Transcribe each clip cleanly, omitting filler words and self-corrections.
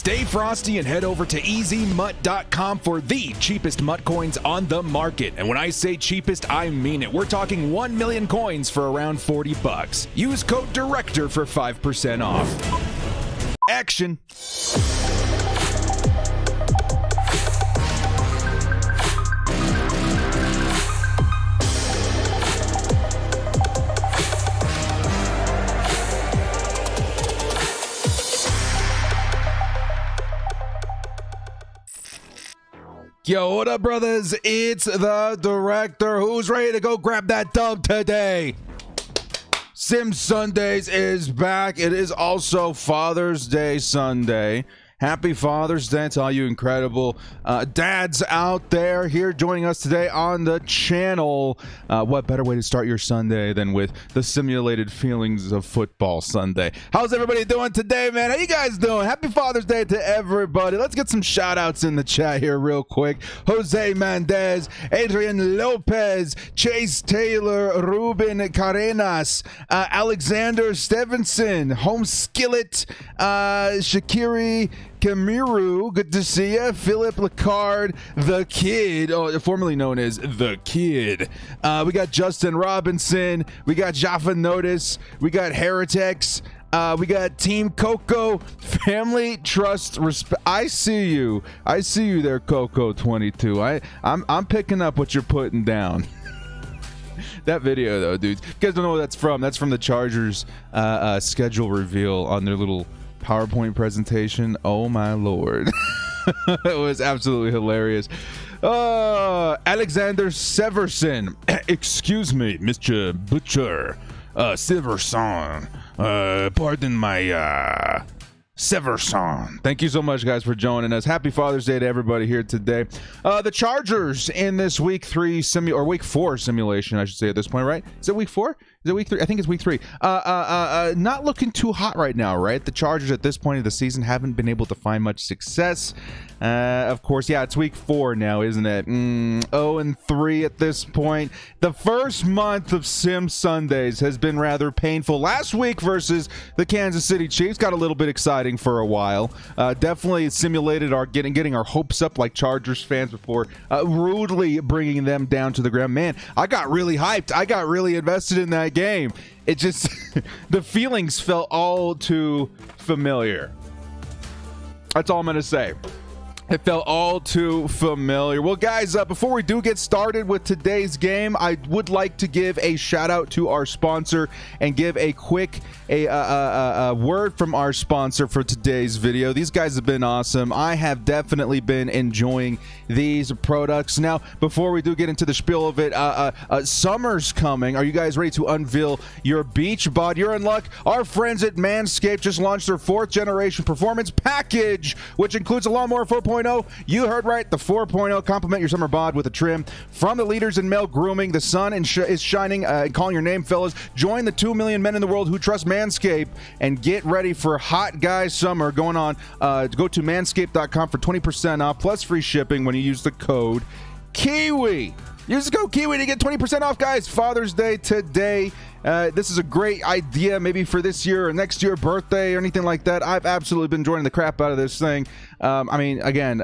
Stay frosty and head over to easymutt.com for the cheapest mutt coins on the market. And when I say cheapest, I mean it. We're talking 1 million coins for around 40 bucks. Use code DIRECTOR for 5% off. Action. Yo, what up, brothers? It's the Director. Who's ready to go grab that dub today? Sim Sundays is back. It is also Father's Day Sunday. Happy Father's Day to all you incredible dads out there here joining us today on the channel. What better way to start your Sunday than with the simulated feelings of football Sunday? How's everybody doing today, man? How you guys doing? Happy Father's Day to everybody. Let's get some shout outs in the chat here real quick. Jose Mendez, Adrian Lopez, Chase Taylor, Ruben Carenas, Alexander Stevenson, Home Skillet, Shakiri Kamiru, good to see you. Philip Lecard, the Kid, formerly known as the Kid. We got Justin Robinson. We got Jaffa Notice. We got Heretics. We got Team Coco, Family Trust Respect. I see you there, Coco 22. I'm picking up what you're putting down. That video though, dudes. You guys don't know what that's from. That's from the Chargers schedule reveal on their little PowerPoint presentation. Oh my lord. It was absolutely hilarious. Alexander Severson. Excuse me, Mr. Butcher. Severson. Pardon my Severson. Thank you so much, guys, for joining us. Happy Father's Day to everybody here today. The Chargers in this week 4 simulation, I should say at this point, right? Is it week 4? Is it week 3? I think it's week 3. Not looking too hot right now, right? The Chargers at this point of the season haven't been able to find much success. Of course, yeah, it's week 4 now, isn't it? 0-3 at this point. The first month of Sim Sundays has been rather painful. Last week versus the Kansas City Chiefs got a little bit exciting for a while. Definitely simulated our getting our hopes up like Chargers fans before rudely bringing them down to the ground. Man, I got really hyped. I got really invested in that game. It just the feelings felt all too familiar. That's all I'm gonna say. It felt all too familiar. Well, guys, before we do get started with today's game, I would like to give a shout out to our sponsor and give a quick word from our sponsor for today's video. These guys have been awesome. I have definitely been enjoying these products. Now, before we do get into the spiel of it, summer's coming. Are you guys ready to unveil your beach bod? You're in luck. Our friends at Manscaped just launched their 4th generation performance package, which includes a lawnmower 4.0. You heard right, the 4.0. Complement your summer bod with a trim from the leaders in male grooming. The sun is shining and calling your name, fellas. Join the 2 million men in the world who trust Manscaped and get ready for hot guy summer going on. Go to manscaped.com for 20% off plus free shipping when you use the code KIWI. Use the code KIWI to get 20% off, guys. Father's Day today. This is a great idea, maybe for this year or next year, birthday or anything like that. I've absolutely been enjoying the crap out of this thing. I mean, again,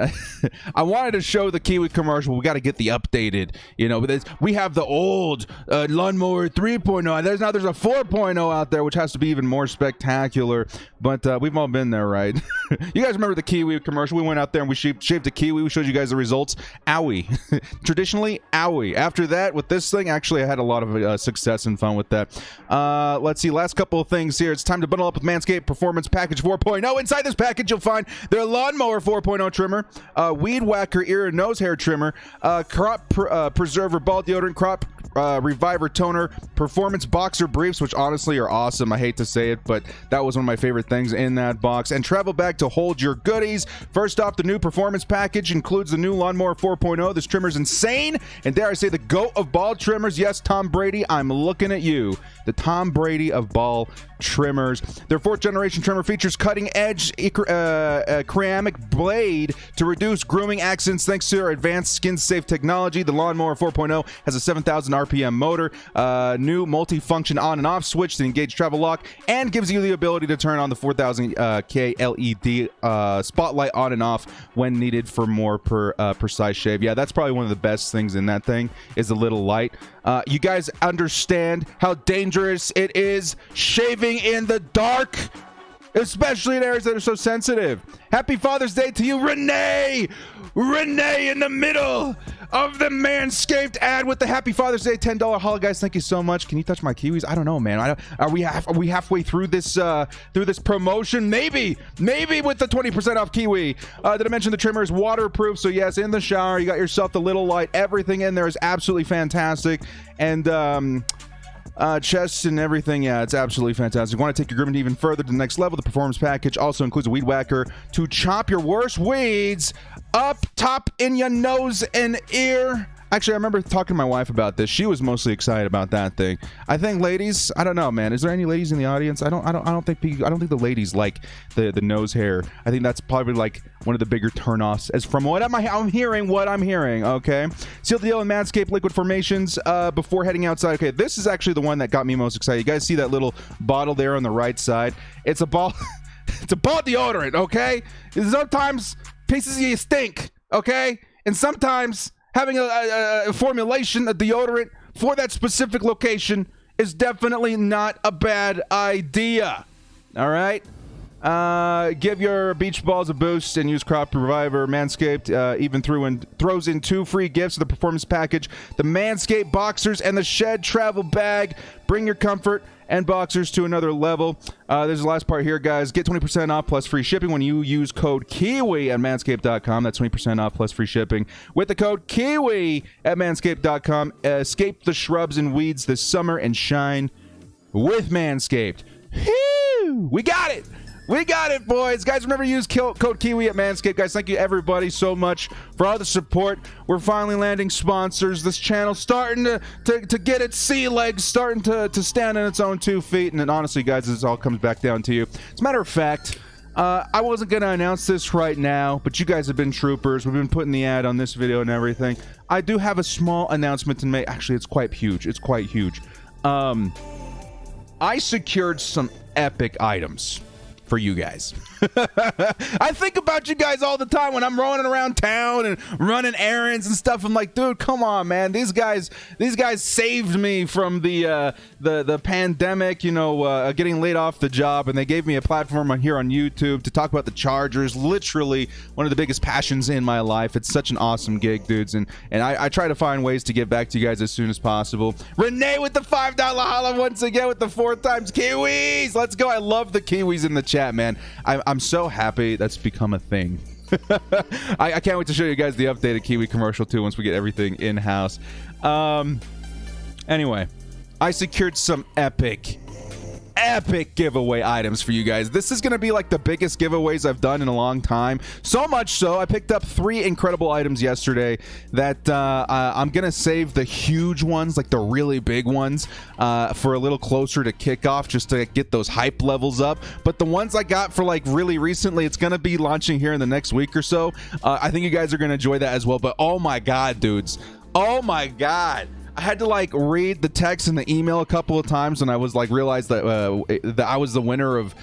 I wanted to show the Kiwi commercial. We got to get the updated, but we have the old lawnmower 3.0. There's a 4.0 out there, which has to be even more spectacular. But we've all been there, right? You guys remember the Kiwi commercial? We went out there and we shaved a Kiwi. We showed you guys the results. Owie. Traditionally, owie. After that, with this thing, actually, I had a lot of success and fun with that. Let's see, last couple of things here. It's time to bundle up with Manscaped Performance Package 4.0. Inside this package, you'll find their lawnmower 4.0 trimmer, weed whacker ear and nose hair trimmer, crop preserver ball deodorant, crop reviver toner, performance boxer briefs, which honestly are awesome. I hate to say it, but that was one of my favorite things in that box, and travel bag to hold your goodies. First off, the new performance package includes the new lawnmower 4.0. This trimmer's insane, and dare I say, the GOAT of ball trimmers. Yes, Tom Brady, I'm looking at you. The Tom Brady of ball trimmers. Their 4th generation trimmer features cutting-edge ceramic blade to reduce grooming accidents thanks to their advanced skin-safe technology. The Lawnmower 4.0 has a 7,000 RPM motor, new multi-function on and off switch to engage travel lock, and gives you the ability to turn on the 4000 K LED spotlight on and off when needed for more precise shave. Yeah, that's probably one of the best things in that thing is the little light. You guys understand how dangerous it is shaving in the dark, especially in areas that are so sensitive. Happy Father's Day to you, Renee! Renee in the middle of the Manscaped ad with the Happy Father's Day $10 haul. Guys, thank you so much. Can you touch my kiwis? I don't know, man. Are we halfway through this promotion? Maybe with the 20% off kiwi. Did I mention the trimmer is waterproof? So yes, in the shower, you got yourself the little light. Everything in there is absolutely fantastic. And chests and everything, yeah, it's absolutely fantastic. You want to take your grooming even further to the next level? The performance package also includes a weed whacker to chop your worst weeds up top in your nose and ear. Actually, I remember talking to my wife about this. She was mostly excited about that thing. I think ladies, I don't know, man. Is there any ladies in the audience? I don't think the ladies like the nose hair. I think that's probably like one of the bigger turnoffs. As from what I'm hearing, okay. Seal the deal in Manscaped liquid formations before heading outside. Okay, this is actually the one that got me most excited. You guys see that little bottle there on the right side? It's a ball. It's a ball deodorant. Okay. Sometimes pieces of you stink. Okay, and sometimes having a formulation, a deodorant for that specific location is definitely not a bad idea. All right? Give your beach balls a boost and use Crop Reviver. Manscaped even throws in 2 free gifts of the performance package, the Manscaped Boxers and the Shed Travel Bag. Bring your comfort and boxers to another level. There's the last part here, guys. Get 20% off plus free shipping when you use code KIWI at manscaped.com. That's 20% off plus free shipping with the code KIWI at manscaped.com. Escape the shrubs and weeds this summer and shine with Manscaped. Whew! We got it! We got it, boys. Guys, remember to use code KIWI at Manscaped. Guys, thank you, everybody, so much for all the support. We're finally landing sponsors. This channel's starting to get its sea legs, starting to stand on its own 2 feet. And then, honestly, guys, this all comes back down to you. As a matter of fact, I wasn't going to announce this right now, but you guys have been troopers. We've been putting the ad on this video and everything. I do have a small announcement to make. Actually, it's quite huge. It's quite huge. I secured some epic items for you guys. I think about you guys all the time when I'm running around town and running errands and stuff. I'm like, dude, come on, man. These guys saved me from the pandemic, you know, getting laid off the job, and they gave me a platform here on YouTube to talk about the Chargers. Literally one of the biggest passions in my life. It's such an awesome gig, dudes, and I try to find ways to get back to you guys as soon as possible. Renee with the $5 holla once again with the 4 times kiwis. Let's go. I love the kiwis in the chat, man. I'm so happy that's become a thing. I can't wait to show you guys the updated Kiwi commercial too once we get everything in-house. Anyway, I secured some epic giveaway items for you guys. This is going to be like the biggest giveaways I've done in a long time. So much so, I picked up 3 incredible items yesterday that I'm going to save the huge ones, like the really big ones, for a little closer to kickoff, just to get those hype levels up. But the ones I got for like really recently, it's going to be launching here in the next week or so. I think you guys are going to enjoy that as well. But oh my God, dudes. Oh my God. I had to like read the text and the email a couple of times, and I was like realized that I was the winner of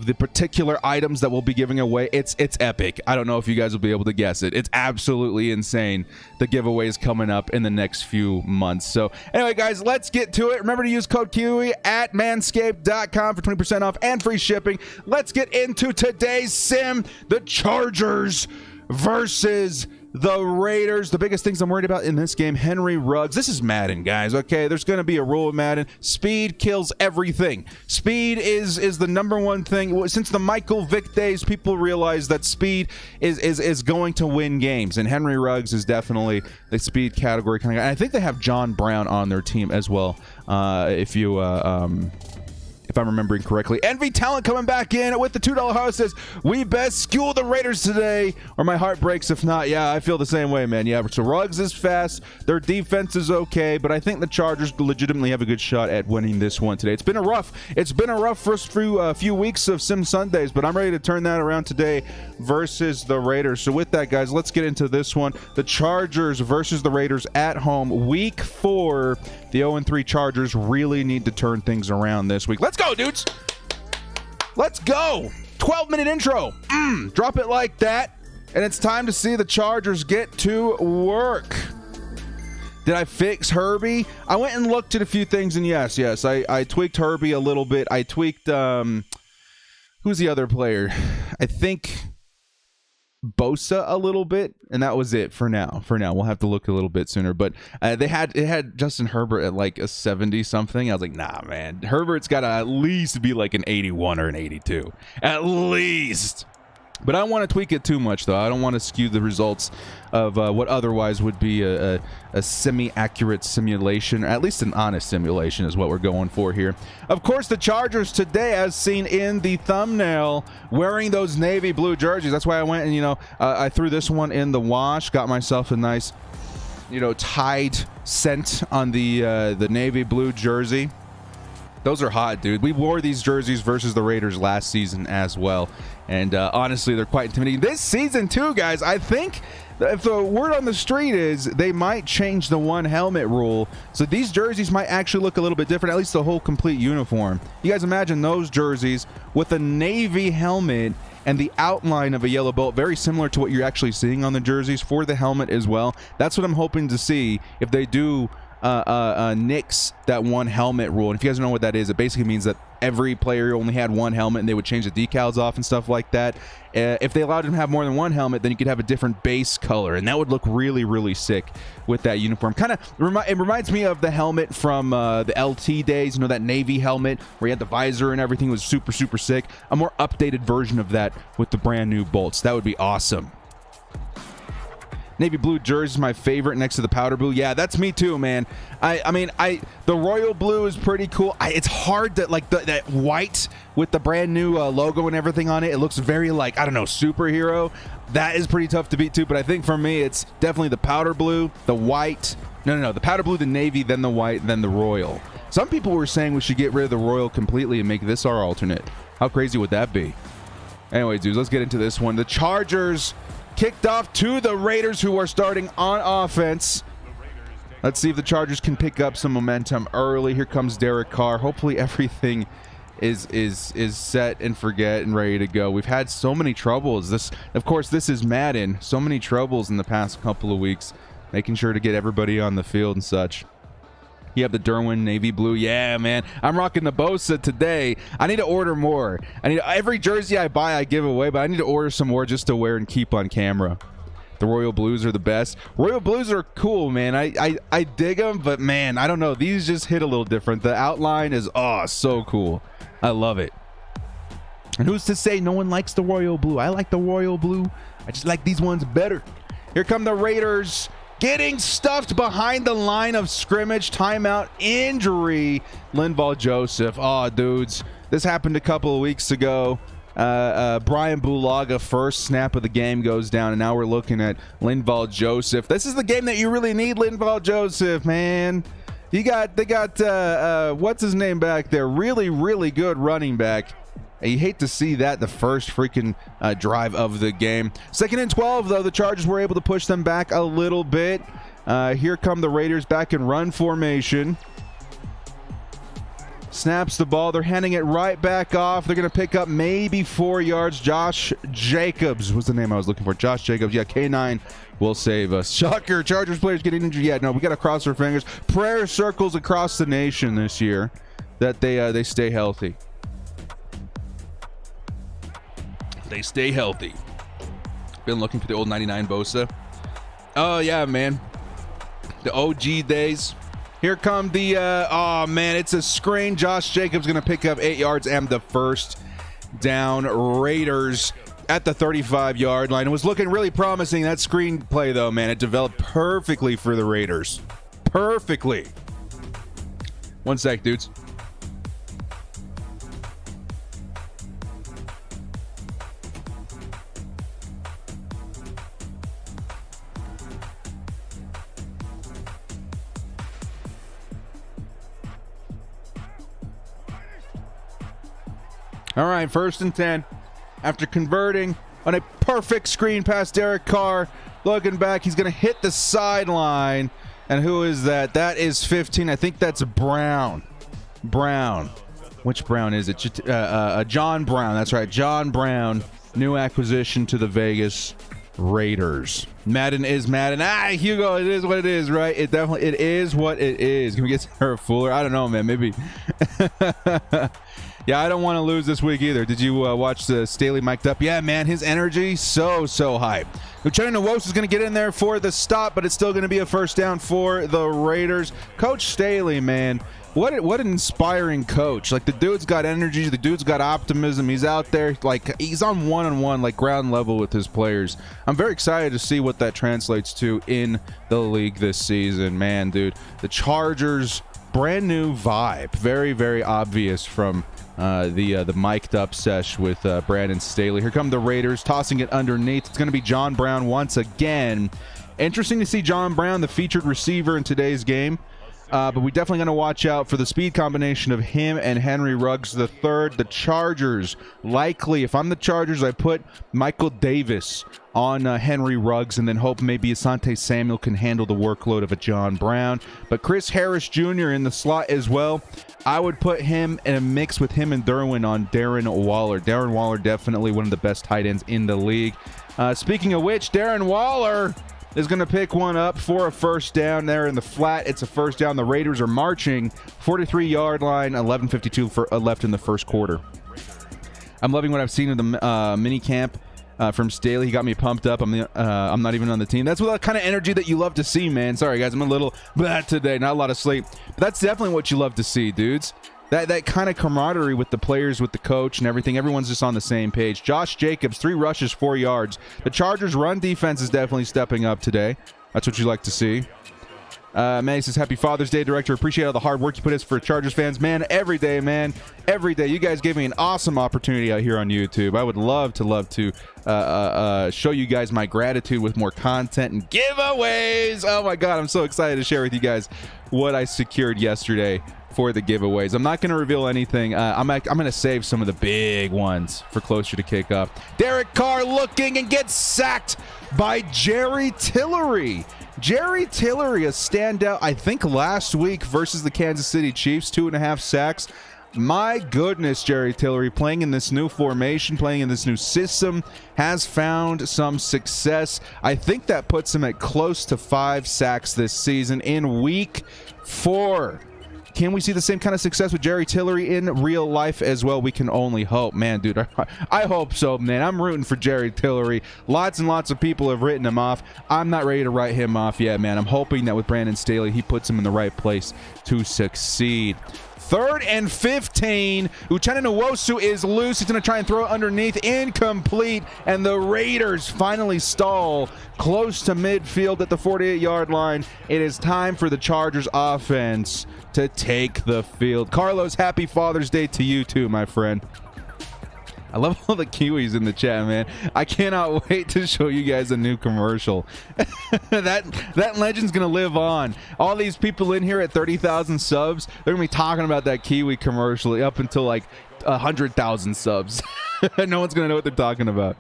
the particular items that we'll be giving away. It's epic. I don't know if you guys will be able to guess it. It's absolutely insane. The giveaway is coming up in the next few months. So anyway, guys, let's get to it. Remember to use code KIWI at manscaped.com for 20% off and free shipping. Let's get into today's sim: the Chargers versus the Raiders. The biggest things I'm worried about in this game, Henry Ruggs. This is Madden, guys, okay? There's going to be a rule of Madden. Speed kills everything. Speed is the number one thing. Since the Michael Vick days, people realize that speed is going to win games, and Henry Ruggs is definitely the speed category kind of guy. And I think they have John Brown on their team as well. If you if I'm remembering correctly. Envy Talent coming back in with the $2 house says, we best school the Raiders today, or my heart breaks if not. Yeah, I feel the same way, man. Yeah, so Ruggs is fast. Their defense is okay, but I think the Chargers legitimately have a good shot at winning this one today. It's been a rough first few weeks of Sim Sundays, but I'm ready to turn that around today versus the Raiders. So with that, guys, let's get into this one. The Chargers versus the Raiders at home, week 4. The 0-3 Chargers really need to turn things around this week. Let's go, dudes. Let's go. 12-minute intro. Drop it like that. And it's time to see the Chargers get to work. Did I fix Herbie? I went and looked at a few things, and yes, I tweaked Herbie a little bit. I tweaked, who's the other player? I think Bosa a little bit, and that was it for now. We'll have to look a little bit sooner, but it had Justin Herbert at like a 70 something. I was like, nah, man, Herbert's got to at least be like an 81 or an 82 at least. But I don't want to tweak it too much, though. I don't want to skew the results of what otherwise would be a semi-accurate simulation, or at least an honest simulation is what we're going for here. Of course, the Chargers today, as seen in the thumbnail, wearing those navy blue jerseys. That's why I went and, I threw this one in the wash, got myself a nice, Tide scent on the navy blue jersey. Those are hot, dude. We wore these jerseys versus the Raiders last season as well. And honestly, they're quite intimidating. This season, too, guys, I think if the word on the street is they might change the one helmet rule. So these jerseys might actually look a little bit different, at least the whole complete uniform. You guys imagine those jerseys with a navy helmet and the outline of a yellow bolt, very similar to what you're actually seeing on the jerseys for the helmet as well. That's what I'm hoping to see if they do nix that one helmet rule. And if you guys don't know what that is, it basically means that every player only had one helmet and they would change the decals off and stuff like that. If they allowed them to have more than one helmet, then you could have a different base color, and that would look really, really sick with that uniform. Kind of it reminds me of the helmet from the LT days, that Navy helmet where you had the visor and everything. Was super, super sick. A more updated version of that with the brand new bolts. That would be awesome. Navy blue jersey is my favorite next to the powder blue. Yeah, that's me too, man. The royal blue is pretty cool. It's hard that that white with the brand new logo and everything on it. It looks very superhero. That is pretty tough to beat too. But I think for me, it's definitely the powder blue, the white. No, the powder blue, the navy, then the white, then the royal. Some people were saying we should get rid of the royal completely and make this our alternate. How crazy would that be? Anyways, dudes, let's get into this one. The Chargers kicked off to the Raiders, who are starting on offense. Let's see if the Chargers can pick up some momentum early. Here comes Derek Carr. Hopefully everything is set and forget and ready to go. We've had so many troubles. This is Madden. So many troubles in the past couple of weeks, making sure to get everybody on the field and such. You have the Derwin navy blue. Yeah, man. I'm rocking the Bosa today. I need to order more. Every jersey I buy, I give away, but I need to order some more just to wear and keep on camera. The royal blues are the best. Royal blues are cool, man. I dig them, but man, I don't know. These just hit a little different. The outline is so cool. I love it. And who's to say no one likes the royal blue? I like the royal blue. I just like these ones better. Here come the Raiders, getting stuffed behind the line of scrimmage. Timeout, injury. Linval Joseph. Dudes, this happened a couple of weeks ago. Brian Bulaga, first snap of the game, goes down, and now we're looking at Linval Joseph. This is the game that you really need Linval Joseph, man. They got what's his name back there? Really, really good running back. You hate to see that the first freaking drive of the game. 2nd and 12, though. The Chargers were able to push them back a little bit. Here come the Raiders back in run formation. Snaps the ball. They're handing it right back off. They're going to pick up maybe 4 yards. Josh Jacobs was the name I was looking for. Josh Jacobs. Yeah, K9 will save us. Shocker. Chargers players getting injured. Yeah, no, we got to cross our fingers. Prayer circles across the nation this year that they stay healthy. They stay healthy. Been looking for the old 99 Bosa. Oh, yeah, man. The OG days. Here come the, it's a screen. Josh Jacobs going to pick up 8 yards and the first down. Raiders at the 35-yard line. It was looking really promising. That screen play, though, man, it developed perfectly for the Raiders. Perfectly. 1 sec, dudes. All right, 1st and 10. After converting on a perfect screen pass, Derek Carr looking back. He's going to hit the sideline. And who is that? That is 15. I think that's Brown. Which Brown is it? John Brown. That's right. John Brown, new acquisition to the Vegas Raiders. Madden is Madden. Hugo, it is what it is, right? It is what it is. Can we get Sarah Fuller? I don't know, man. Maybe. Yeah, I don't want to lose this week either. Did you watch the Staley mic'd up? Yeah, man, his energy, so high. Uchenna Nwosu is going to get in there for the stop, but it's still going to be a 1st down for the Raiders. Coach Staley, man, what an inspiring coach. Like, the dude's got energy. The dude's got optimism. He's out there, like, he's on one-on-one, like, ground level with his players. I'm very excited to see what that translates to in the league this season. Man, dude, the Chargers, brand new vibe. Very, very obvious from the mic'd up sesh with Brandon Staley. Here come the Raiders, tossing it underneath. It's going to be John Brown once again. Interesting to see John Brown, the featured receiver in today's game. But we definitely going to watch out for the speed combination of him and Henry Ruggs III. The Chargers, likely, if I'm the Chargers, I put Michael Davis on Henry Ruggs and then hope maybe Asante Samuel can handle the workload of a John Brown. But Chris Harris Jr. in the slot as well. I would put him in a mix with him and Derwin on Darren Waller. Darren Waller, definitely one of the best tight ends in the league. Speaking of which, Darren Waller is going to pick one up for a 1st down there in the flat. It's a 1st down. The Raiders are marching 43-yard line, 11:52 left in the 1st quarter. I'm loving what I've seen of the mini camp from Staley. He got me pumped up. I'm not even on the team. That's the kind of energy that you love to see, man. Sorry, guys. I'm a little bad today. Not a lot of sleep. But that's definitely what you love to see, dudes. That kind of camaraderie with the players, with the coach and everything. Everyone's just on the same page. Josh Jacobs, 3 rushes, 4 yards. The Chargers' run defense is definitely stepping up today. That's what you like to see. Manny says, Happy Father's Day, Director. Appreciate all the hard work you put in for Chargers fans. Man, every day, man. Every day. You guys gave me an awesome opportunity out here on YouTube. I would love to show you guys my gratitude with more content and giveaways. Oh, my God. I'm so excited to share with you guys what I secured yesterday for the giveaways. I'm not going to reveal anything. I'm going to save some of the big ones for closer to kickoff. Derek Carr looking and gets sacked by Jerry Tillery. Jerry Tillery, a standout, I think, last week versus the Kansas City Chiefs, 2.5 sacks. My goodness, Jerry Tillery, playing in this new formation, playing in this new system, has found some success. I think that puts him at close to 5 sacks this season in week 4. Can we see the same kind of success with Jerry Tillery in real life as well? We can only hope. Man, dude, I hope so, man. I'm rooting for Jerry Tillery. Lots and lots of people have written him off. I'm not ready to write him off yet, man. I'm hoping that with Brandon Staley, he puts him in the right place to succeed. 3rd and 15. Uchenna Nwosu is loose. He's going to try and throw it underneath. Incomplete. And the Raiders finally stall close to midfield at the 48-yard line. It is time for the Chargers offense to take the field. Carlos, happy Father's Day to you too, my friend. I love all the Kiwis in the chat, man. I cannot wait to show you guys a new commercial. that legend's going to live on. All these people in here at 30,000 subs, they're going to be talking about that Kiwi commercial up until like 100,000 subs. No one's going to know what they're talking about.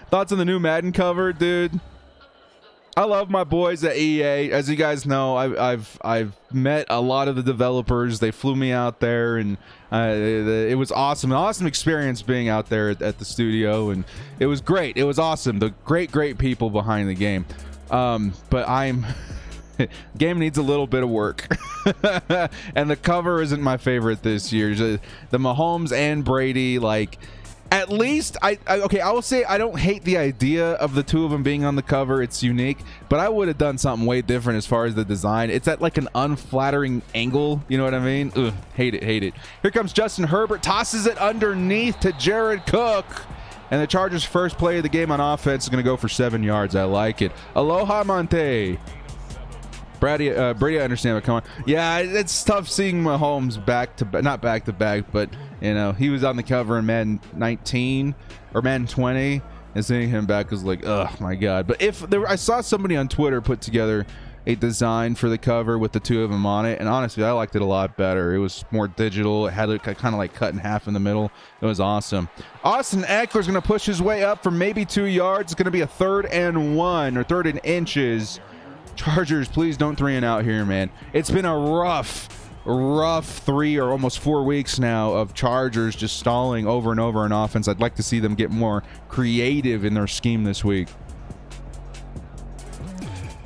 Thoughts on the new Madden cover, dude? I love my boys at EA. As you guys know, I've met a lot of the developers. They flew me out there, and it was awesome. An awesome experience being out there at the studio, and it was great. It was awesome. The great people behind the game. But game needs a little bit of work. And the cover isn't my favorite this year. The Mahomes and Brady, like, at least I will say I don't hate the idea of the two of them being on the cover. It's unique, but I would have done something way different as far as the design. It's at like an unflattering angle. You know what I mean? Ugh, hate it. Here comes Justin Herbert, tosses it underneath to Jared Cook. And the Chargers' first play of the game on offense is going to go for 7 yards. I like it. Aloha Monte. Brady, I understand, but come on. Yeah, it's tough seeing Mahomes not back to back, but you know, he was on the cover in Madden 19 or Madden 20, and seeing him back was like, oh my God. But I saw somebody on Twitter put together a design for the cover with the two of them on it, and honestly I liked it a lot better. It was more digital. It had it kind of like cut in half in the middle. It was awesome. Austin Eckler's going to push his way up for maybe 2 yards. It's going to be a 3rd and 1 or 3rd and inches. Chargers, please don't 3 and out here, man. It's been a rough 3 or almost 4 weeks now of Chargers just stalling over and over on offense. I'd like to see them get more creative in their scheme this week.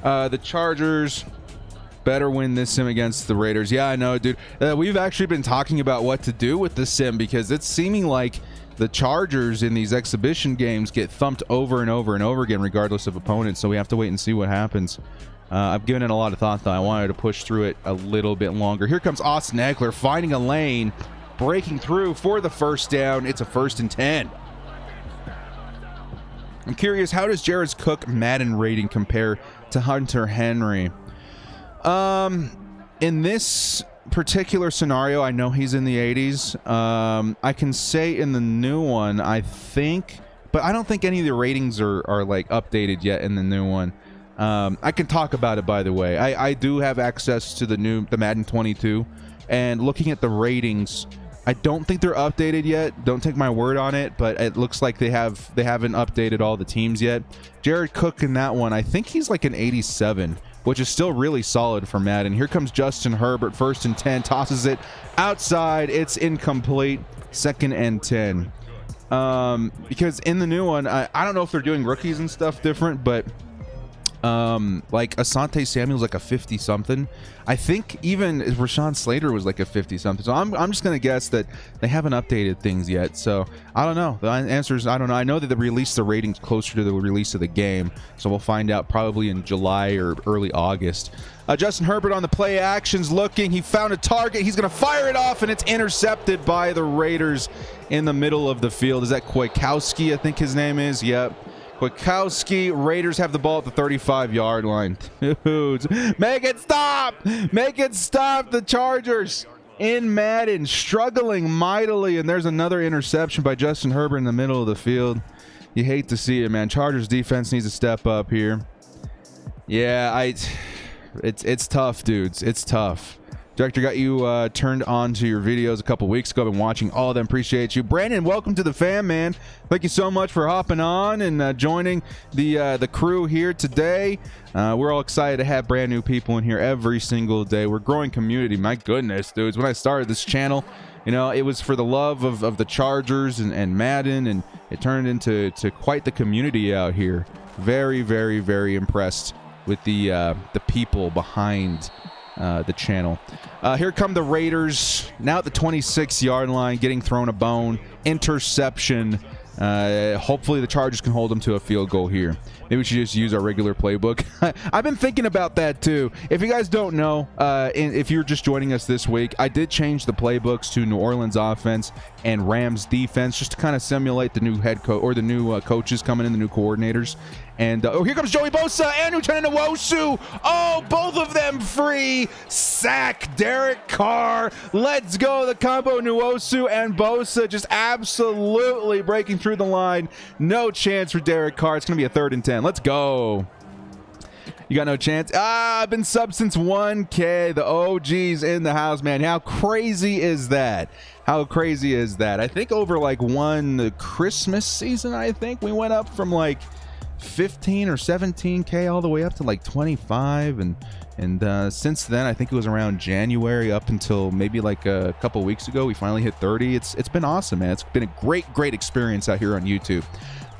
The Chargers better win this sim against the Raiders. Yeah, I know, dude. We've actually been talking about what to do with the sim because it's seeming like the Chargers in these exhibition games get thumped over and over and over again regardless of opponents, so we have to wait and see what happens. I've given it a lot of thought, though. I wanted to push through it a little bit longer. Here comes Austin Eckler finding a lane, breaking through for the 1st down. It's a 1st and 10. I'm curious, how does Jared Cook Madden rating compare to Hunter Henry? In this particular scenario, I know he's in the 80s. I can say in the new one, I think, but I don't think any of the ratings are like updated yet in the new one. I can talk about it, by the way. I do have access to the Madden 22, and looking at the ratings, I don't think they're updated yet. Don't take my word on it, but it looks like they haven't updated all the teams yet. Jared Cook in that one, I think he's like an 87, which is still really solid for Madden. Here comes Justin Herbert, 1st and 10, tosses it outside. It's incomplete. 2nd and 10. Because in the new one, I don't know if they're doing rookies and stuff different, but like Asante Samuel's like a 50 something. I think even Rashawn Slater was like a 50 something. So I'm just gonna guess that they haven't updated things yet. So I don't know. The answer is I don't know. I know that they released the ratings closer to the release of the game, so we'll find out probably in July or early August. Justin Herbert on the play actions, looking. He found a target. He's gonna fire it off, and it's intercepted by the Raiders in the middle of the field. Is that Kwiatkowski? I think his name is. Yep. Kwiatkowski. Raiders have the ball at the 35-yard line. Dudes, make it stop! Make it stop! The Chargers in Madden struggling mightily, and there's another interception by Justin Herbert in the middle of the field. You hate to see it, man. Chargers defense needs to step up here. Yeah, it's tough, dudes. It's tough. Director got you turned on to your videos a couple weeks ago. Been watching all of them. Appreciate you. Brandon, welcome to the fam, man. Thank you so much for hopping on and joining the crew here today. We're all excited to have brand new people in here every single day. We're growing community. My goodness, dudes. When I started this channel, you know, it was for the love of the Chargers and Madden, and it turned into quite the community out here. Very, very, very impressed with the people behind the channel. Here come the Raiders now at the 26-yard line, getting thrown a bone. Interception. Hopefully the Chargers can hold them to a field goal here. Maybe we should just use our regular playbook. I've been thinking about that too. If you guys don't know, if you're just joining us this week, I did change the playbooks to New Orleans offense and Rams defense just to kind of simulate the new head coach or the new coaches coming in, the new coordinators. And oh, here comes Joey Bosa and Lieutenant Nwosu. Oh, both of them free. Sack Derek Carr. Let's go. The combo Nwosu and Bosa just absolutely breaking through the line. No chance for Derek Carr. It's going to be a 3rd and 10. Let's go. You got no chance. I've been sub since 1K. The OG's in the house, man. How crazy is that? How crazy is that? I think over like one Christmas season, I think we went up from like 15 or 17K all the way up to like 25, and since then I think it was around January up until maybe like a couple weeks ago we finally hit 30. It's been awesome, man. It's been a great experience out here on YouTube.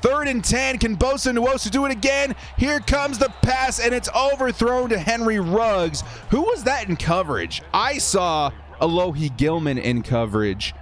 3rd and 10. Can Bosa and Nwosu do it again? Here comes the pass, and it's overthrown to Henry Ruggs. Who was that in coverage? I saw Alohi Gilman in coverage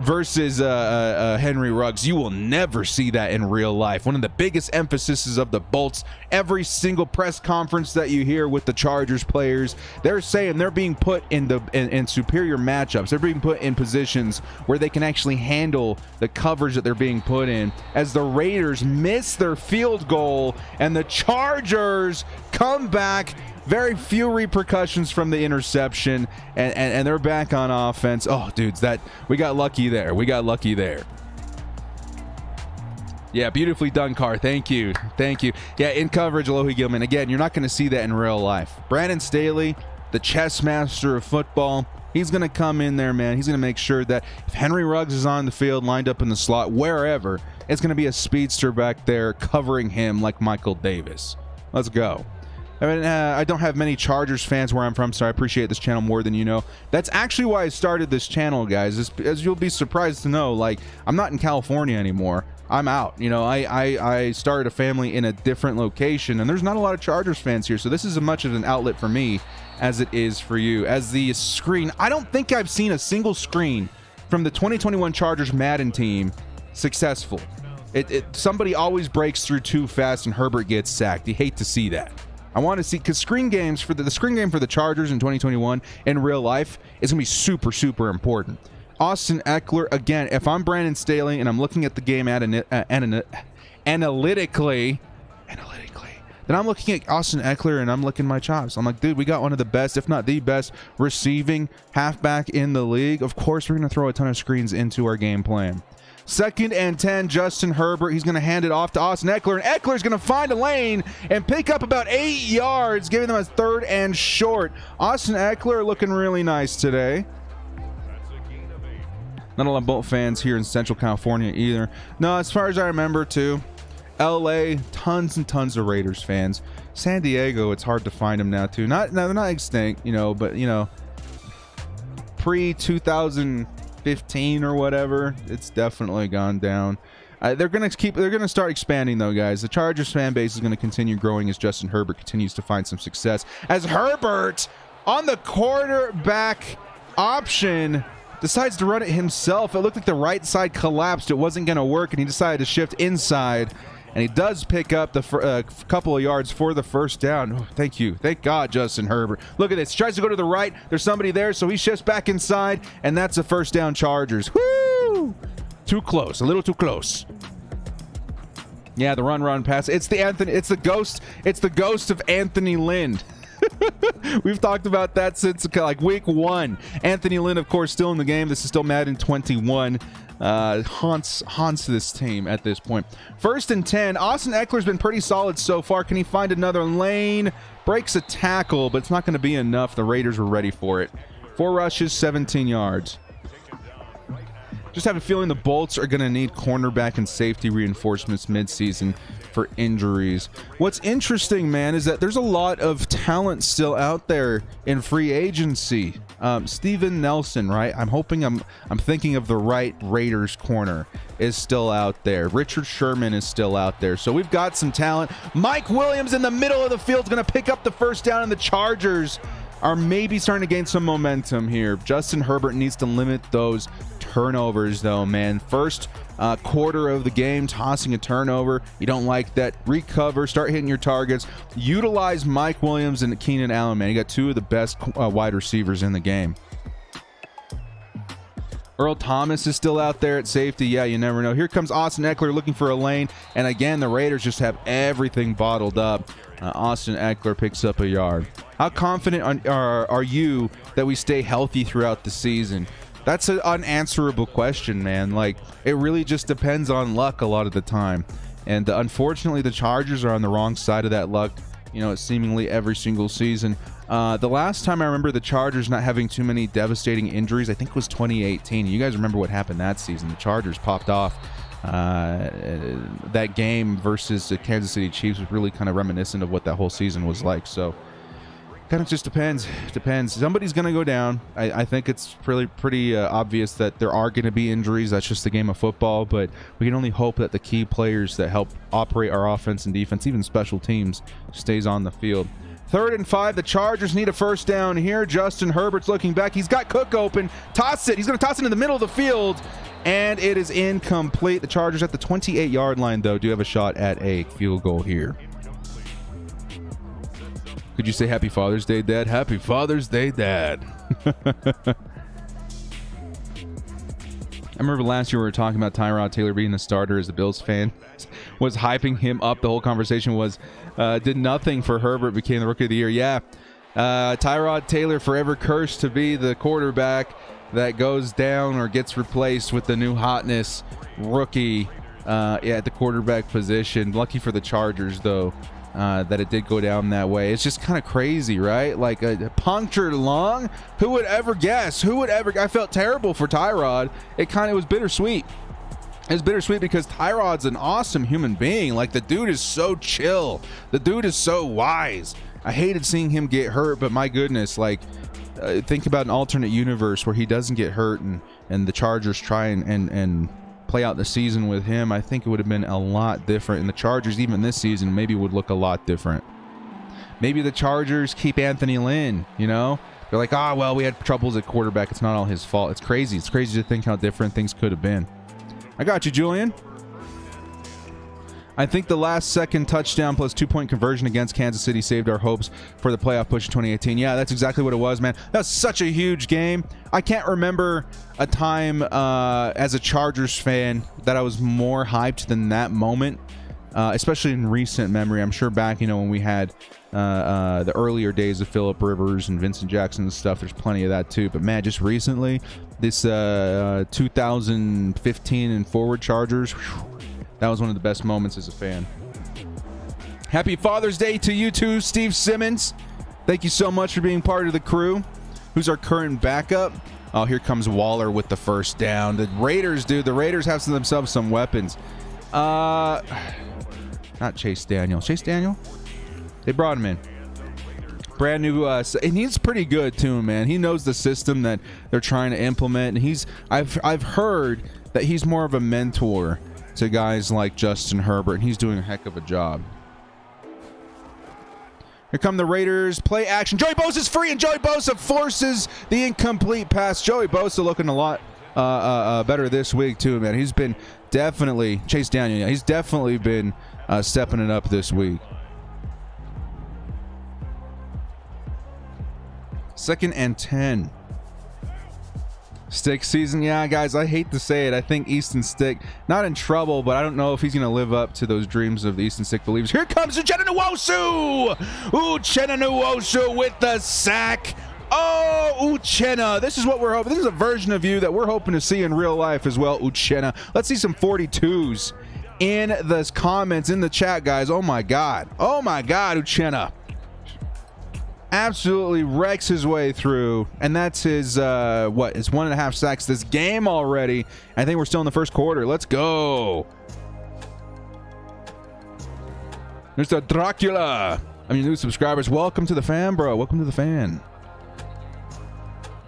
versus Henry Ruggs. You will never see that in real life. One of the biggest emphases of the Bolts, every single press conference that you hear with the Chargers players, they're saying they're being put in superior matchups. They're being put in positions where they can actually handle the coverage that they're being put in, as the Raiders miss their field goal and the Chargers come back. Very few repercussions from the interception, and they're back on offense. Oh, dudes, that we got lucky there. We got lucky there. Yeah, beautifully done, Carr. Thank you. Thank you. Yeah, in coverage, Alohi Gilman. Again, you're not going to see that in real life. Brandon Staley, the chess master of football, he's going to come in there, man. He's going to make sure that if Henry Ruggs is on the field, lined up in the slot, wherever, it's going to be a speedster back there covering him like Michael Davis. Let's go. I mean, I don't have many Chargers fans where I'm from, so I appreciate this channel more than you know. That's actually why I started this channel, guys. As you'll be surprised to know, like, I'm not in California anymore. I'm out. You know, I started a family in a different location, and there's not a lot of Chargers fans here, so this is as much of an outlet for me as it is for you. As the screen, I don't think I've seen a single screen from the 2021 Chargers Madden team successful. Somebody always breaks through too fast and Herbert gets sacked. You hate to see that. I want to see, because screen games for the screen game for the Chargers in 2021 in real life is going to be super, super important. Austin Eckler, again, if I'm Brandon Staley and I'm looking at the game analytically, then I'm looking at Austin Eckler and I'm licking my chops. I'm like, dude, we got one of the best, if not the best, receiving halfback in the league. Of course, we're going to throw a ton of screens into our game plan. 2nd and 10, Justin Herbert. He's going to hand it off to Austin Eckler, and Eckler's going to find a lane and pick up about 8 yards, giving them a 3rd and short. Austin Eckler looking really nice today. Not a lot of Bolt fans here in Central California either. No, as far as I remember, too, LA, tons and tons of Raiders fans. San Diego, it's hard to find them now, too. No, they're not extinct, you know, but, you know, pre-2015 or whatever, it's definitely gone down. They're gonna start expanding though, guys. The Chargers fan base is gonna continue growing as Justin Herbert continues to find some success. As Herbert on the quarterback option decides to run it himself. It looked like the right side collapsed. It wasn't gonna work, and he decided to shift inside. And he does pick up the couple of yards for the first down. Oh, thank you. Thank God, Justin Herbert. Look at this. He tries to go to the right. There's somebody there, so he shifts back inside, and that's a first down, Chargers. Woo! Too close. A little too close. Yeah, the run pass. It's the ghost of Anthony Lynn. We've talked about that since like week 1. Anthony Lynn, of course, still in the game. This is still Madden 21. Haunts this team at this point. 1st and 10. Austin Eckler's been pretty solid so far. Can he find another lane? Breaks a tackle, but it's not going to be enough. The Raiders were ready for it. 4 rushes, 17 yards. Just have a feeling the Bolts are going to need cornerback and safety reinforcements midseason for injuries. What's interesting, man, is that there's a lot of talent still out there in free agency. Steven Nelson, right? I'm thinking of the right Raiders corner is still out there. Richard Sherman is still out there. So we've got some talent. Mike Williams in the middle of the field is going to pick up the first down, and the Chargers are maybe starting to gain some momentum here. Justin Herbert needs to limit those turnovers, though, man. First quarter of the game, tossing a turnover. You don't like that. Recover, start hitting your targets. Utilize Mike Williams and Keenan Allen, man. You got 2 of the best wide receivers in the game. Earl Thomas is still out there at safety. Yeah, you never know. Here comes Austin Eckler looking for a lane. And again, the Raiders just have everything bottled up. Austin Eckler picks up a yard. How confident are you that we stay healthy throughout the season? That's an unanswerable question, man. Like, it really just depends on luck a lot of the time. And unfortunately, the Chargers are on the wrong side of that luck, you know, seemingly every single season. The last time I remember the Chargers not having too many devastating injuries, I think, was 2018. You guys remember what happened that season. The Chargers popped off. That game versus the Kansas City Chiefs was really kind of reminiscent of what that whole season was like. So kind of just depends. Somebody's going to go down. I think it's pretty obvious that there are going to be injuries. That's just the game of football. But we can only hope that the key players that help operate our offense and defense, even special teams, stays on the field. 3rd and 5. The Chargers need a first down here. Justin Herbert's looking back. He's got Cook open. Toss it. He's going to toss it in the middle of the field. And it is incomplete. The Chargers at the 28-yard line, though, do have a shot at a field goal here. Could you say Happy Father's Day, Dad? Happy Father's Day, Dad. I remember last year we were talking about Tyrod Taylor being the starter as the Bills fan was hyping him up. The whole conversation was did nothing for Herbert, became the Rookie of the Year. Yeah, Tyrod Taylor forever cursed to be the quarterback that goes down or gets replaced with the new hotness rookie at the quarterback position. Lucky for the Chargers, though, that it did go down that way. It's just kind of crazy, right? Like a punctured lung. Who would ever guess? I felt terrible for Tyrod. It was bittersweet. It's bittersweet because Tyrod's an awesome human being. Like, the dude is so chill. The dude is so wise. I hated seeing him get hurt, but my goodness, like, think about an alternate universe where he doesn't get hurt and the Chargers try and play out the season with him. I think it would have been a lot different. And the Chargers, even this season, maybe would look a lot different. Maybe the Chargers keep Anthony Lynn, you know? They're like, well, we had troubles at quarterback. It's not all his fault. It's crazy. It's crazy to think how different things could have been. I got you, Julian. I think the last second touchdown plus 2-point conversion against Kansas City saved our hopes for the playoff push in 2018. Yeah, that's exactly what it was, man. That was such a huge game. I can't remember a time as a Chargers fan that I was more hyped than that moment, especially in recent memory. I'm sure back, when we had the earlier days of Phillip Rivers and Vincent Jackson and stuff, there's plenty of that too. But man, just recently, this 2015 and forward Chargers, that was one of the best moments as a fan. Happy Father's Day to you too, Steve Simmons. Thank you so much for being part of the crew. Who's our current backup? Oh, here comes Waller with the first down. The Raiders, dude. The Raiders have themselves some weapons. Not Chase Daniel. Chase Daniel? They brought him in. Brand new, and he's pretty good too, man. He knows the system that they're trying to implement, and I've heard that he's more of a mentor to guys like Justin Herbert, and he's doing a heck of a job. Here come the Raiders. Play action. Joey Bosa's free, and Joey Bosa forces the incomplete pass. Joey Bosa looking a lot better this week too, man. He's been definitely Chase Daniel. Yeah, he's definitely been stepping it up this week. 2nd and 10. Stick season. Yeah, guys, I hate to say it. I think Easton Stick, not in trouble, but I don't know if he's going to live up to those dreams of the Easton Stick believers. Here comes Uchenna Nwosu! Uchenna Nwosu with the sack. Oh, Uchenna. This is what we're hoping. This is a version of you that we're hoping to see in real life as well, Uchenna. Let's see some 42s in the comments, in the chat, guys. Oh, my God. Oh, my God, Uchenna. Absolutely wrecks his way through, and that's his his 1.5 sacks this game already. I think we're still in the first quarter. Let's go. Mr. Dracula. New subscribers, welcome to the fan, bro. Welcome to the fan.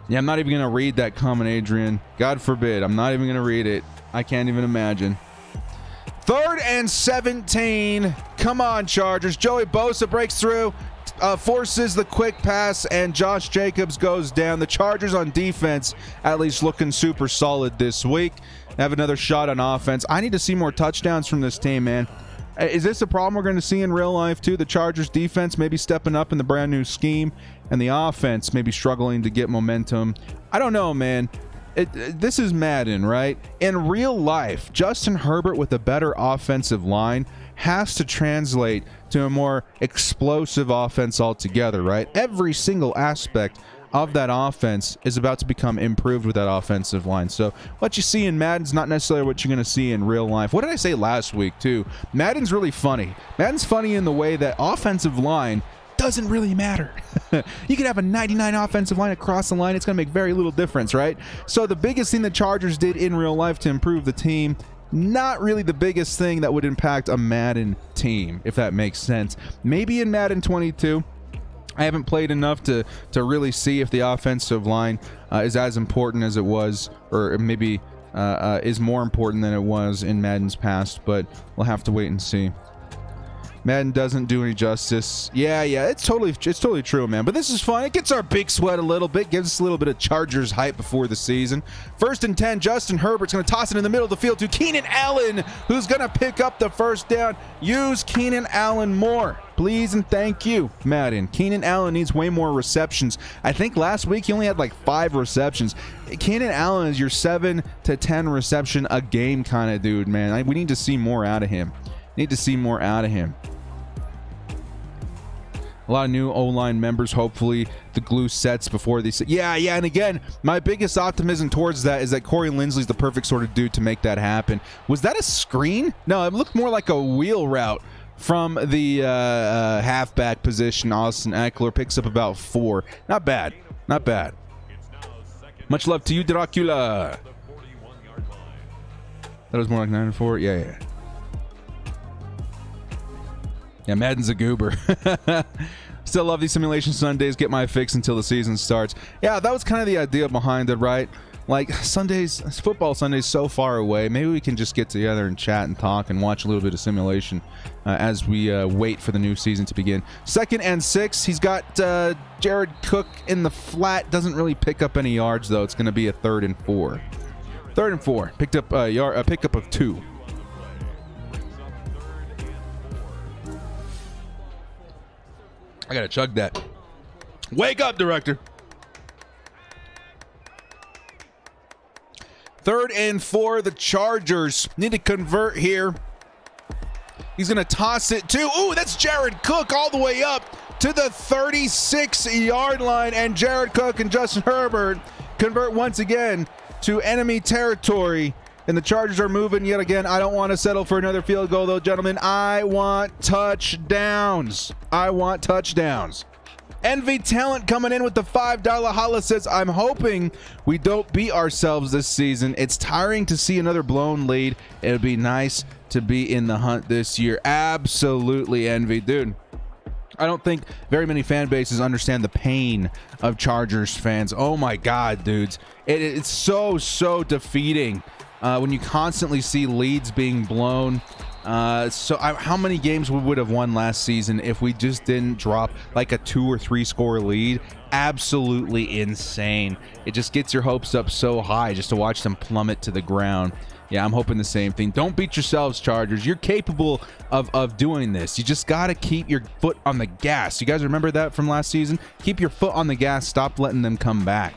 Yeah, I'm not even gonna read that comment, Adrian. God forbid. I'm not even gonna read it. I can't even imagine. 3rd and 17. Come on, Chargers. Joey Bosa breaks through. Forces the quick pass, and Josh Jacobs goes down. The Chargers on defense at least looking super solid this week. Have another shot on offense. I need to see more touchdowns from this team, man. Is this a problem we're going to see in real life too? The Chargers defense maybe stepping up in the brand new scheme, and the offense maybe struggling to get momentum. I don't know, man. This is Madden, right? In real life, Justin Herbert with a better offensive line has to translate to a more explosive offense altogether, right? Every single aspect of that offense is about to become improved with that offensive line. So what you see in Madden's not necessarily what you're going to see in real life. What did I say last week too? Madden's really funny. Madden's funny in the way that offensive line doesn't really matter. You could have a 99 offensive line across the line. It's going to make very little difference, right? So the biggest thing the Chargers did in real life to improve the team, not really the biggest thing that would impact a Madden team, if that makes sense. Maybe in Madden 22. I haven't played enough to really see if the offensive line is as important as it was, or maybe is more important than it was in Madden's past, but we'll have to wait and see. Madden doesn't do any justice. Yeah, it's totally true, man. But this is fun. It gets our big sweat a little bit, gives us a little bit of Chargers hype before the season. 1st and 10, Justin Herbert's going to toss it in the middle of the field to Keenan Allen, who's going to pick up the first down. Use Keenan Allen more, please and thank you, Madden. Keenan Allen needs way more receptions. I think last week he only had like 5 receptions. Keenan Allen is your 7 to 10 reception a game kind of dude, man. We need to see more out of him. A lot of new O-line members. Hopefully the glue sets before they... Yeah, and again, my biggest optimism towards that is that Corey Linsley's the perfect sort of dude to make that happen. Was that a screen? No, it looked more like a wheel route from the halfback position. Austin Eckler picks up about 4. Not bad. Not bad. Much love to you, Dracula. That was more like 9-4. Yeah. Yeah, Madden's a goober. Still love these simulation Sundays. Get my fix until the season starts. Yeah, that was kind of the idea behind it, right? Like, Sundays, football Sundays so far away. Maybe we can just get together and chat and talk and watch a little bit of simulation as we wait for the new season to begin. 2nd and 6. He's got Jared Cook in the flat. Doesn't really pick up any yards, though. It's going to be a 3rd and 4. 3rd and 4. Picked up a pickup of 2. I gotta chug that. Wake up, director. 3rd and 4. The Chargers need to convert here. He's gonna toss it to... Ooh, that's Jared Cook all the way up to the 36-yard line. And Jared Cook and Justin Herbert convert once again to enemy territory. And the Chargers are moving yet again. I don't want to settle for another field goal, though, gentlemen. I want touchdowns. Envy Talent coming in with the $5 holla says, I'm hoping we don't beat ourselves this season. It's tiring to see another blown lead. It would be nice to be in the hunt this year. Absolutely, Envy. Dude, I don't think very many fan bases understand the pain of Chargers fans. Oh, my God, dudes. It's so defeating. When you constantly see leads being blown. How many games we would have won last season if we just didn't drop like a 2 or 3 score lead? Absolutely insane. It just gets your hopes up so high just to watch them plummet to the ground. Yeah, I'm hoping the same thing. Don't beat yourselves, Chargers. You're capable of doing this. You just got to keep your foot on the gas. You guys remember that from last season? Keep your foot on the gas. Stop letting them come back.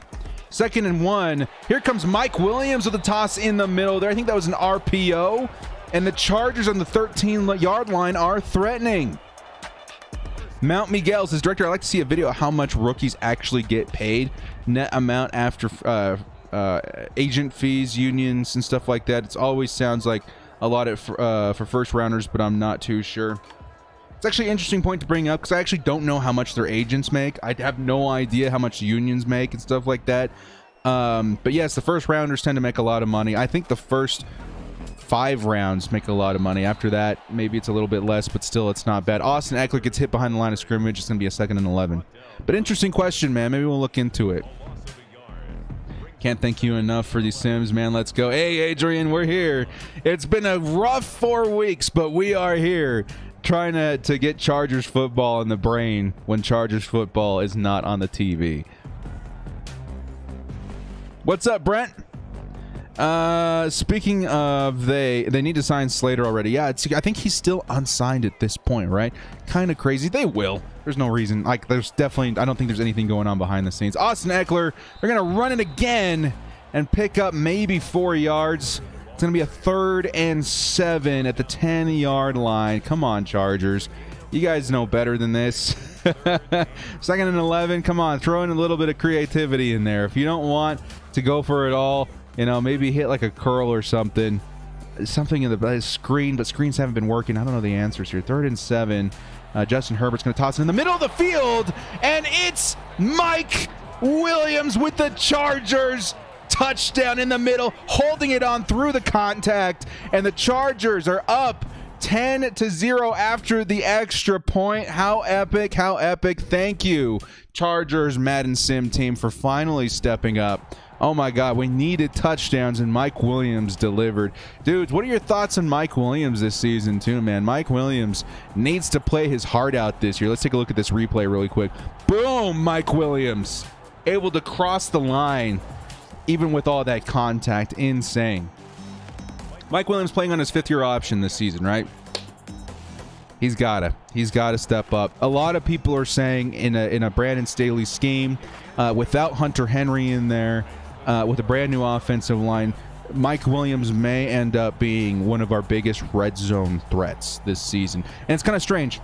2nd and 1. Here comes Mike Williams with a toss in the middle there. I think that was an RPO. And the Chargers on the 13-yard line are threatening. Mount Miguel says, Director, I'd like to see a video of how much rookies actually get paid. Net amount after agent fees, unions, and stuff like that. It always sounds like a lot for first rounders, but I'm not too sure. It's actually an interesting point to bring up because I actually don't know how much their agents make. I have no idea how much unions make and stuff like that. But yes, the first rounders tend to make a lot of money. I think the first 5 rounds make a lot of money. After that, maybe it's a little bit less, but still, it's not bad. Austin Eckler gets hit behind the line of scrimmage. It's going to be a 2nd and 11. But interesting question, man. Maybe we'll look into it. Can't thank you enough for these Sims, man. Let's go. Hey, Adrian, we're here. It's been a rough 4 weeks, but we are here trying to get Chargers football in the brain when Chargers football is not on the TV. What's up, Brent? Speaking of they need to sign Slater already. Yeah, I think he's still unsigned at this point, right? Kind of crazy. They will. There's no reason. Like, there's definitely, I don't think there's anything going on behind the scenes. Austin Eckler, they're going to run it again and pick up maybe 4 yards. It's going to be a 3rd and 7 at the 10-yard line. Come on, Chargers. You guys know better than this. 2nd and 11. Come on, throw in a little bit of creativity in there. If you don't want to go for it all, you know, maybe hit like a curl or something. Something in the screen, but screens haven't been working. I don't know the answers here. 3rd and 7. Justin Herbert's going to toss it in the middle of the field, and it's Mike Williams with the Chargers. Touchdown in the middle, holding it on through the contact, and the Chargers are up 10-0 after the extra point. How epic, how epic. Thank you, Chargers Madden Sim team, for finally stepping up. Oh my God, we needed touchdowns, and Mike Williams delivered. Dudes, what are your thoughts on Mike Williams this season too, man? Mike Williams needs to play his heart out this year. Let's take a look at this replay really quick. Boom, Mike Williams able to cross the line even with all that contact. Insane. Mike Williams playing on his 5th-year option this season, right? He's gotta step up. A lot of people are saying in a Brandon Staley scheme, without Hunter Henry in there, with a brand new offensive line, Mike Williams may end up being one of our biggest red zone threats this season. And it's kind of strange.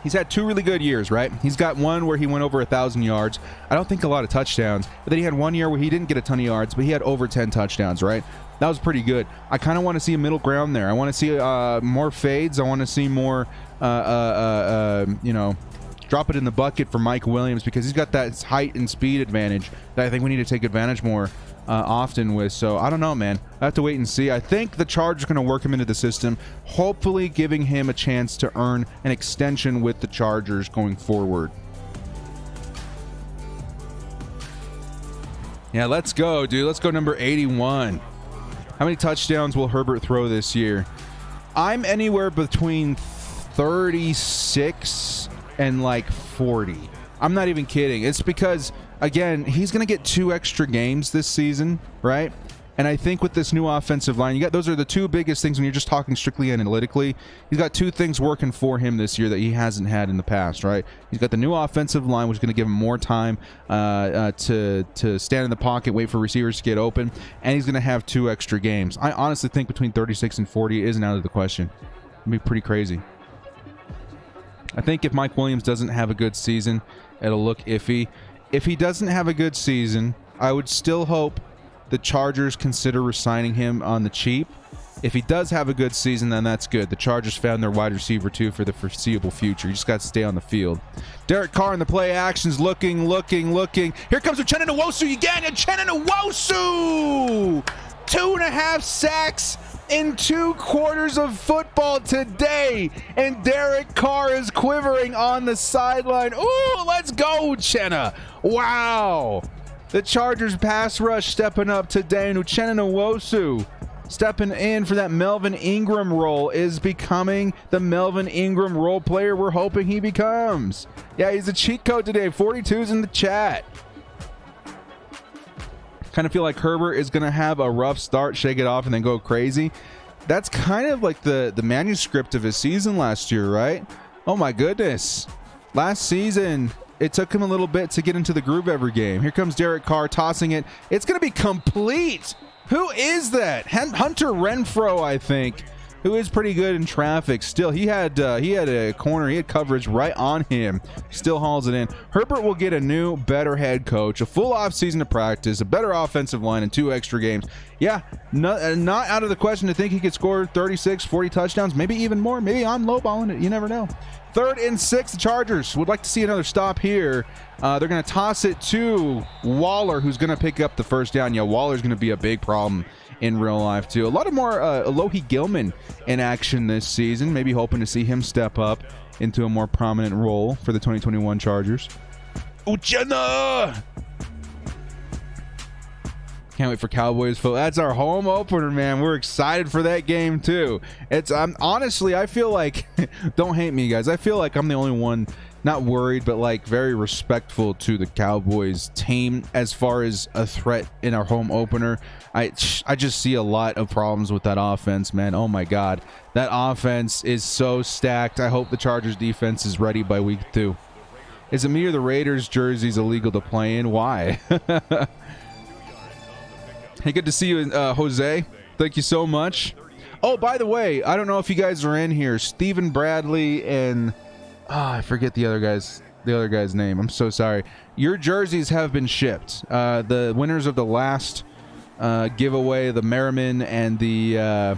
He's had 2 really good years, right? He's got one where he went over 1,000 yards. I don't think a lot of touchdowns. But then he had 1 year where he didn't get a ton of yards, but he had over 10 touchdowns, right? That was pretty good. I kind of want to see a middle ground there. I want to see more fades. I want to see more, you know, drop it in the bucket for Mike Williams, because he's got that height and speed advantage that I think we need to take advantage more often with. So I don't know, man. I have to wait and see. I think the Chargers are going to work him into the system, hopefully giving him a chance to earn an extension with the Chargers going forward. Yeah, let's go, dude. Let's go number 81. How many touchdowns will Herbert throw this year? I'm anywhere between 36 and like 40. I'm not even kidding. It's because, again, he's going to get 2 extra games this season, right? And I think with this new offensive line, those are the 2 biggest things when you're just talking strictly analytically. He's got 2 things working for him this year that he hasn't had in the past, right? He's got the new offensive line, which is going to give him more time to stand in the pocket, wait for receivers to get open, and he's going to have 2 extra games. I honestly think between 36 and 40 isn't out of the question. It'd be pretty crazy. I think if Mike Williams doesn't have a good season, it'll look iffy. If he doesn't have a good season, I would still hope the Chargers consider re-signing him on the cheap. If he does have a good season, then that's good. The Chargers found their wide receiver, too, for the foreseeable future. You just got to stay on the field. Derek Carr in the play actions, looking. Here comes Uchenna Nwosu again. Uchenna Nwosu! 2.5 sacks in 2 quarters of football today, and Derek Carr is quivering on the sideline. Ooh, let's go, Uchenna. Wow. The Chargers pass rush stepping up today, and Uchenna Nwosu stepping in for that Melvin Ingram role, is becoming the Melvin Ingram role player we're hoping he becomes. Yeah, he's a cheat code today. 42's in the chat. Kind of feel like Herbert is going to have a rough start, shake it off, and then go crazy. That's kind of like the manuscript of his season last year, right? Oh my goodness. Last season, it took him a little bit to get into the groove every game. Here comes Derek Carr tossing it. It's going to be complete. Who is that? Hunter Renfrow, I think, who is pretty good in traffic. Still, he had a corner. He had coverage right on him. Still hauls it in. Herbert will get a new, better head coach, a full offseason to practice, a better offensive line, and 2 extra games. Yeah, not out of the question to think he could score 36, 40 touchdowns, maybe even more. Maybe I'm lowballing it. You never know. 3rd and 6, the Chargers would like to see another stop here. They're going to toss it to Waller, who's going to pick up the first down. Yeah, Waller's going to be a big problem in real life, too. A lot of more Alohi Gilman in action this season. Maybe hoping to see him step up into a more prominent role for the 2021 Chargers. Uchenna! Can't wait for Cowboys football. That's our home opener, man. We're excited for that game too. Honestly, I feel like don't hate me, guys. I feel like I'm the only one not worried, but like very respectful to the Cowboys team as far as a threat in our home opener. I just see a lot of problems with that offense, man. Oh my God, that offense is so stacked. I hope the Chargers defense is ready by week 2. Is it me or the Raiders jerseys illegal to play in? Why? Hey, good to see you, Jose. Thank you so much. Oh, by the way, I don't know if you guys are in here. Stephen Bradley and I forget the other guy's name. I'm so sorry. Your jerseys have been shipped. The winners of the last giveaway, the Merriman and the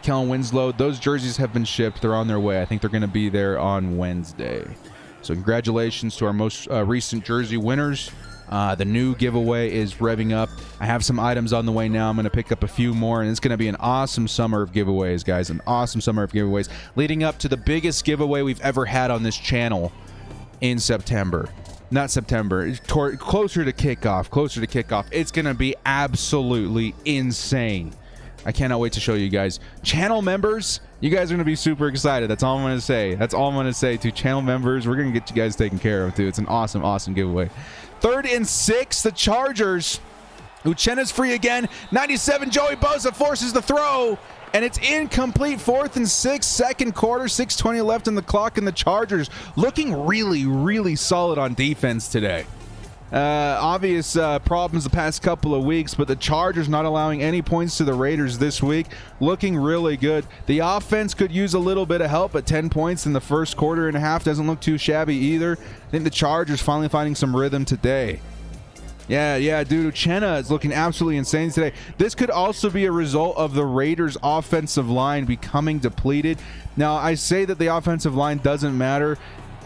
Kellen Winslow, those jerseys have been shipped. They're on their way. I think they're going to be there on Wednesday. So congratulations to our most recent jersey winners. The new giveaway is revving up. I have some items on the way now. I'm going to pick up a few more, and it's going to be an awesome summer of giveaways, guys. An awesome summer of giveaways leading up to the biggest giveaway we've ever had on this channel in September. Not September. Closer to kickoff. It's going to be absolutely insane. I cannot wait to show you guys. Channel members, you guys are going to be super excited. That's all I'm going to say. That's all I'm going to say to channel members. We're going to get you guys taken care of, too. It's an awesome, awesome giveaway. 3rd and 6, the Chargers. Uchenna's free again. 97, Joey Bosa forces the throw, and it's incomplete. 4th and 6, second quarter, 6:20 left on the clock, and the Chargers looking really, really solid on defense today. Obvious problems the past couple of weeks, but the Chargers not allowing any points to the Raiders this week, looking really good. The offense could use a little bit of help, but 10 points in the first quarter and a half doesn't look too shabby either. I think the Chargers finally finding some rhythm today. Yeah, dude, Uchenna is looking absolutely insane today. This could also be a result of the Raiders' offensive line becoming depleted. Now, I say that the offensive line doesn't matter.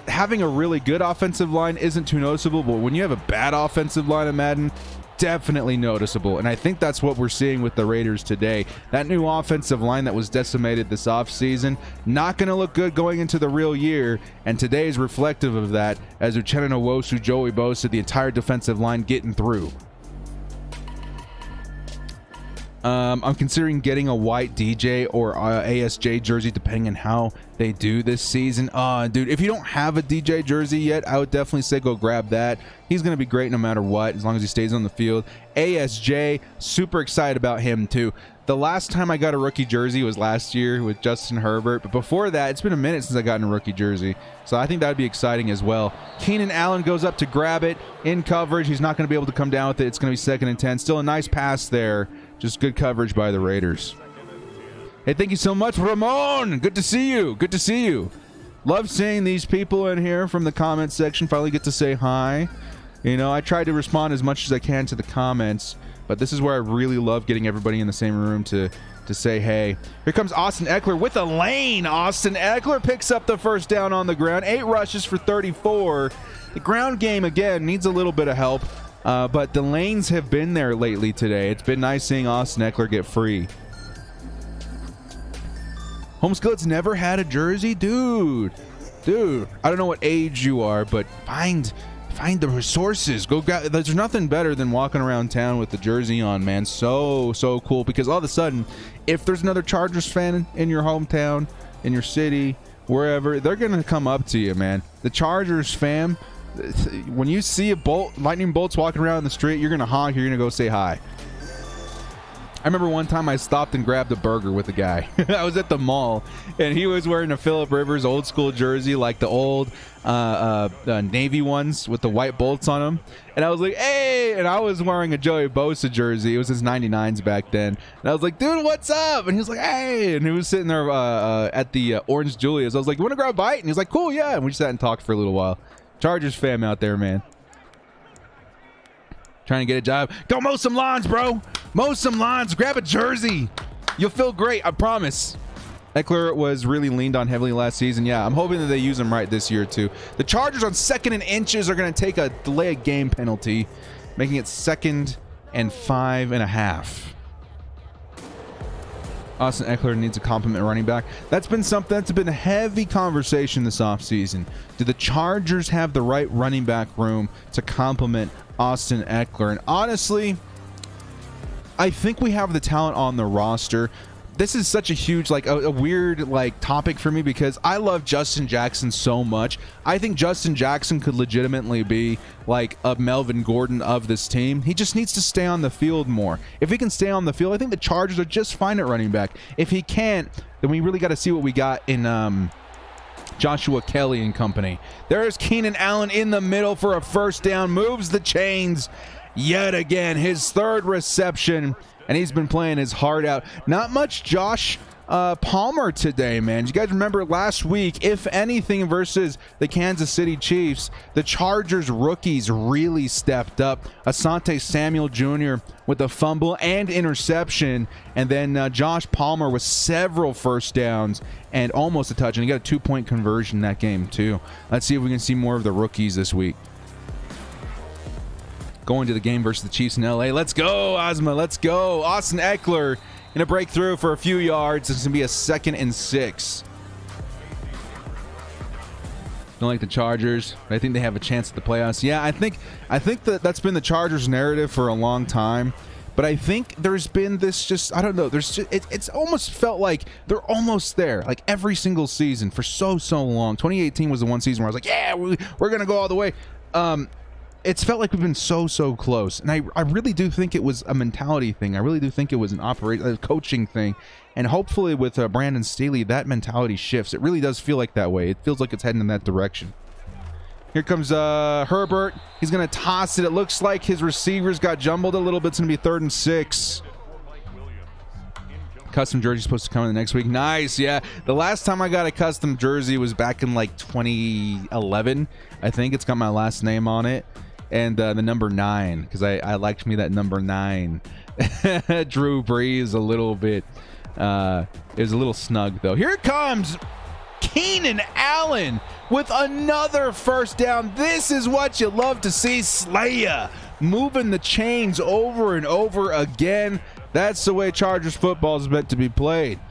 Having a really good offensive line isn't too noticeable, but when you have a bad offensive line in Madden, definitely noticeable. And I think that's what we're seeing with the Raiders today. That new offensive line that was decimated this offseason, not going to look good going into the real year. And today is reflective of that, as Uchenna Nwosu, Joey Bosa, the entire defensive line getting through. I'm considering getting a white DJ or ASJ jersey depending on how they do this season. Dude, if you don't have a DJ jersey yet, I would definitely say go grab that. He's going to be great no matter what, as long as he stays on the field. ASJ, super excited about him too. The last time I got a rookie jersey was last year with Justin Herbert, but before that, it's been a minute since I got a rookie jersey, so I think that would be exciting as well. Keenan Allen goes up to grab it in coverage. He's not going to be able to come down with it. It's going to be 2nd and 10. Still a nice pass there. Just good coverage by the Raiders. Hey, thank you so much, Ramon. Good to see you. Good to see you. Love seeing these people in here from the comment section. Finally get to say hi. You know, I try to respond as much as I can to the comments, but this is where I really love getting everybody in the same room to say hey. Here comes Austin Eckler with a lane. Austin Eckler picks up the first down on the ground. 8 rushes for 34. The ground game, again, needs a little bit of help. But the lanes have been there lately today. It's been nice seeing Austin Eckler get free. Homeskillet's never had a jersey? Dude, I don't know what age you are, but find the resources. Go grab. There's nothing better than walking around town with the jersey on, man. So cool, because all of a sudden, if there's another Chargers fan in your hometown, in your city, wherever, they're going to come up to you, man. The Chargers fam, when you see lightning bolts walking around in the street, you're gonna honk. You're gonna go say hi. I remember one time I stopped and grabbed a burger with a guy. I was at the mall and he was wearing a Phillip Rivers old school jersey, like the old Navy ones with the white bolts on them. And I was like, hey, and I was wearing a Joey Bosa jersey. It was his 99s back then. And I was like, dude, what's up? And he was like, hey, and he was sitting there at the Orange Julius. I was like, you want to grab a bite? And he was like, cool, yeah. And we sat and talked for a little while. Chargers fam out there, man. Trying to get a job. Go mow some lawns, bro. Mow some lawns. Grab a jersey. You'll feel great, I promise. Eckler was really leaned on heavily last season. Yeah, I'm hoping that they use him right this year, too. The Chargers on 2nd and inches are going to take a delay of game penalty, making it 2nd and 5.5. Austin Eckler needs a compliment running back. That's been something that's been a heavy conversation this offseason. Do the Chargers have the right running back room to complement Austin Eckler? And honestly, I think we have the talent on the roster. This is such a huge, like a weird topic for me, because I love Justin Jackson so much. I think Justin Jackson could legitimately be like a Melvin Gordon of this team. He just needs to stay on the field more. If he can stay on the field, I think the Chargers are just fine at running back. If he can't, then we really got to see what we got in Joshua Kelly and company. There's Keenan Allen in the middle for a first down, moves the chains yet again, his 3rd reception. And he's been playing his heart out. Not much Josh Palmer today, man. You guys remember last week, if anything, versus the Kansas City Chiefs, the Chargers rookies really stepped up. Asante Samuel Jr. with a fumble and interception. And then Josh Palmer with several first downs and almost a touch. And he got a 2-point conversion in that game, too. Let's see if we can see more of the rookies this week. Going to the game versus the Chiefs in LA. Let's go, Ozma. Let's go. Austin Eckler in a breakthrough for a few yards. It's going to be a 2nd and 6. Don't like the Chargers, but I think they have a chance at the playoffs. Yeah, I think that's been the Chargers narrative for a long time. But I think there's been this just, I don't know, it's almost felt like they're almost there, like every single season for so long. 2018 was the one season where I was like, yeah, we're going to go all the way. It's felt like we've been so close, and I really do think it was a mentality thing. I really do think it was a coaching thing, and hopefully with Brandon Staley, that mentality shifts. It really does feel like that way. It feels like it's heading in that direction. Here comes Herbert. He's going to toss it. It looks like his receivers got jumbled a little bit. It's going to be 3rd and 6. Custom jersey supposed to come in the next week. Nice. Yeah, the last time I got a custom jersey was back in like 2011. I think it's got my last name on it and the number 9, because I liked me that number 9. Drew Brees a little bit. It was a little snug though. Here it comes, Keenan Allen with another first down. This is what you love to see. Slayer moving the chains over and over again. That's the way Chargers football is meant to be played.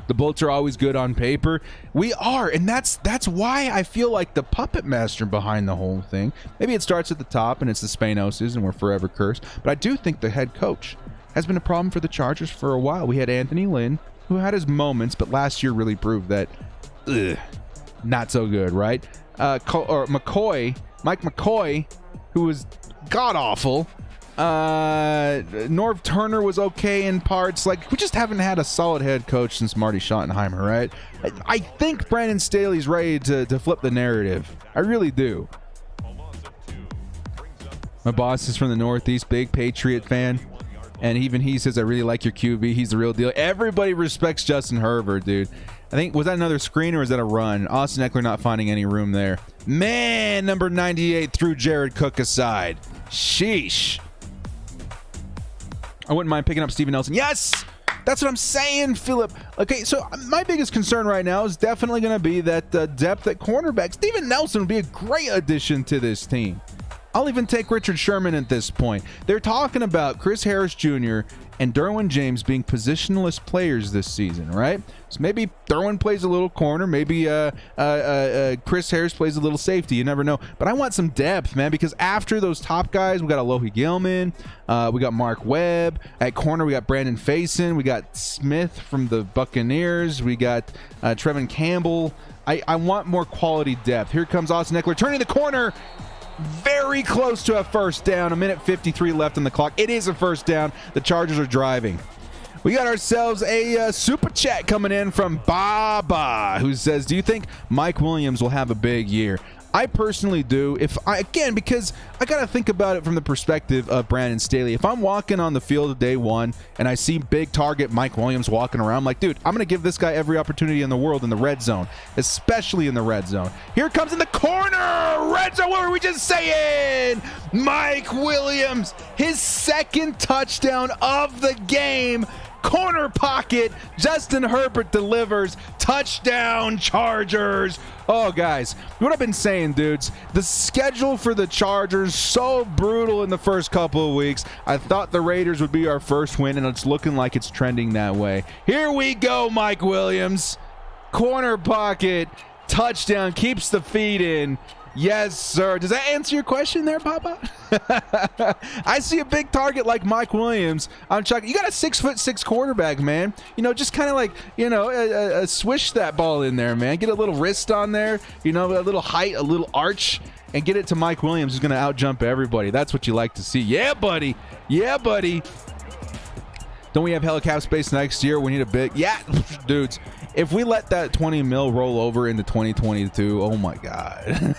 The Bolts are always good on paper. We are, and that's why I feel like the puppet master behind the whole thing. Maybe it starts at the top and it's the Spanoses and we're forever cursed. But I do think the head coach has been a problem for the Chargers for a while. We had Anthony Lynn, who had his moments, but last year really proved that not so good, right? Mike McCoy, who was god-awful. Norv Turner was okay in parts. Like, we just haven't had a solid head coach since Marty Schottenheimer, right? I think Brandon Staley's ready to flip the narrative. I really do. My boss is from the Northeast, big Patriot fan. And even he says, I really like your QB. He's the real deal. Everybody respects Justin Herbert, dude. I think, was that another screen or was that a run? Austin Eckler not finding any room there. Man, number 98 threw Jared Cook aside. Sheesh. I wouldn't mind picking up Steven Nelson. Yes! That's what I'm saying, Philip. Okay, so my biggest concern right now is definitely going to be that depth at cornerback. Steven Nelson would be a great addition to this team. I'll even take Richard Sherman at this point. They're talking about Chris Harris Jr. and Derwin James being positionless players this season, right? So maybe Derwin plays a little corner, maybe Chris Harris plays a little safety. You never know. But I want some depth, man, because after those top guys, we got Alohi Gilman, we got Mark Webb. At corner, we got Brandon Faison, we got Smith from the Buccaneers, we got Trevin Campbell. I want more quality depth. Here comes Austin Eckler turning the corner. Very close to a first down. 1:53 left on the clock. It is a first down. The Chargers are driving. We got ourselves a super chat coming in from Baba, who says, do you think Mike Williams will have a big year? I personally do. Because I got to think about it from the perspective of Brandon Staley. If I'm walking on the field of day one and I see big target Mike Williams walking around, I'm like, dude, I'm going to give this guy every opportunity in the world in the red zone, especially in the red zone. Here comes in the corner. Red zone. What were we just saying? Mike Williams, his second touchdown of the game. Corner pocket. Justin Herbert delivers. Touchdown, Chargers. Oh, guys, what I've been saying, dudes, the schedule for the Chargers, so brutal in the first couple of weeks. I thought the Raiders would be our first win, and it's looking like it's trending that way. Here we go, Mike Williams. Corner pocket. Touchdown. Keeps the feet in. Yes, sir. Does that answer your question there, Papa? I see a big target like Mike Williams. I'm chucking. You got a 6'6" quarterback, man. You know, just kind of like, you know, swish that ball in there, man. Get a little wrist on there, you know, a little height, a little arch, and get it to Mike Williams, who's going to out-jump everybody. That's what you like to see. Yeah, buddy. Yeah, buddy. Don't we have hella cap space next year? We need a big... Yeah, dudes. If we let that 20 mil roll over into 2022, oh my God.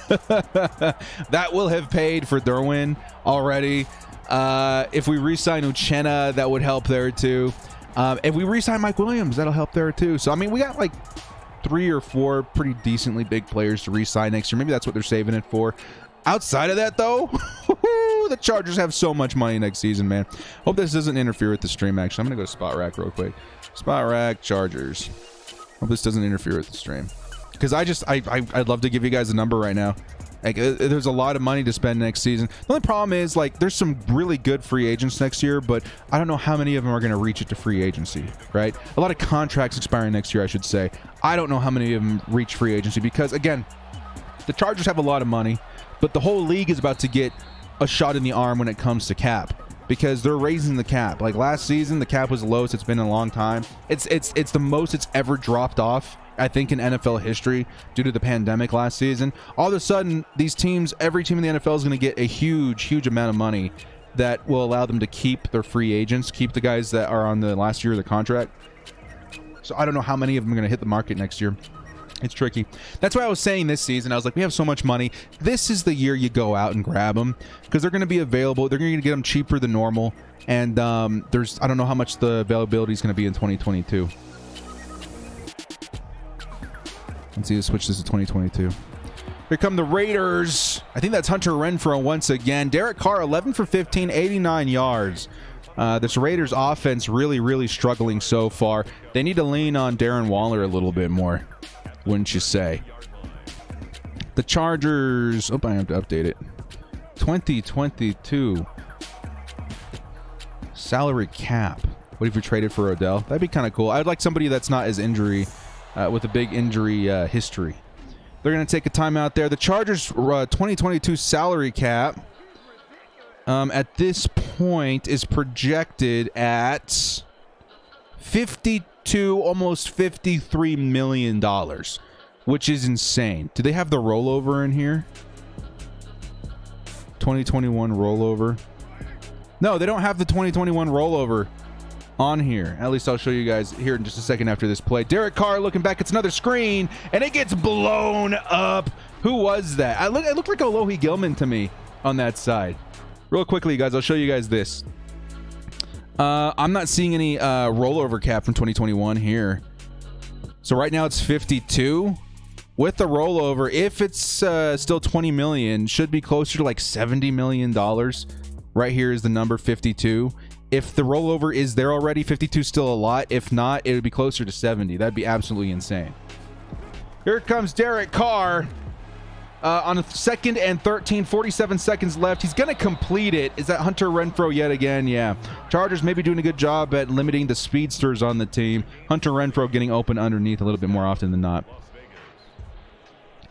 That will have paid for Derwin already. If we re-sign Uchenna, that would help there too. If we re-sign Mike Williams, that'll help there too. So, I mean, we got like 3 or 4 pretty decently big players to re-sign next year. Maybe that's what they're saving it for. Outside of that, though, the Chargers have so much money next season, man. Hope this doesn't interfere with the stream, actually. I'm going to go to Spot Rack real quick. Spot Rack, Chargers. Hope this doesn't interfere with the stream. Because I'd love to give you guys a number right now. Like, there's a lot of money to spend next season. The only problem is, like, there's some really good free agents next year, but I don't know how many of them are going to reach it to free agency, right? A lot of contracts expiring next year, I should say. I don't know how many of them reach free agency because, again, the Chargers have a lot of money, but the whole league is about to get a shot in the arm when it comes to cap because they're raising the cap. Like last season, the cap was the lowest it's been in a long time. It's the most it's ever dropped off, I think, in NFL history due to the pandemic last season. All of a sudden, these teams, every team in the NFL is going to get a huge amount of money that will allow them to keep their free agents, keep the guys that are on the last year of the contract. So I don't know how many of them are going to hit the market next year. It's tricky. That's why I was saying this season, I was like, we have so much money. This is the year you go out and grab them because they're going to be available. They're going to get them cheaper than normal. And I don't know how much the availability is going to be in 2022. Let's see, let's switch this to 2022. Here come the Raiders. I think that's Hunter Renfrow once again. Derek Carr, 11 for 15, 89 yards. This Raiders offense really struggling so far. They need to lean on Darren Waller a little bit more, wouldn't you say? The Chargers, I have to update it. 2022 salary cap. What if you traded for Odell? That'd be kind of cool. I'd like somebody that's not as injury, with a big injury history. They're going to take a timeout there. The Chargers 2022 salary cap at this point is projected at 52, almost $53 million, which is insane. Do they have the rollover in here? 2021 rollover. No, they don't have the 2021 rollover on here. At least I'll show you guys here in just a second after this play. Derek Carr looking back. It's another screen, and it gets blown up. Who was that? It looked like Alohi Gilman to me on that side. Real quickly, guys, I'll show you guys this. I'm not seeing any rollover cap from 2021 here. So right now it's 52. With the rollover, if it's still 20 million, should be closer to like $70 million. Right here is the number 52. If the rollover is there already, 52 is still a lot. If not, it would be closer to 70. That'd be absolutely insane. Here comes Derek Carr on a 2nd and 13, 47 seconds left. He's going to complete it. Is that Hunter Renfrow yet again? Yeah. Chargers maybe doing a good job at limiting the speedsters on the team. Hunter Renfrow getting open underneath a little bit more often than not.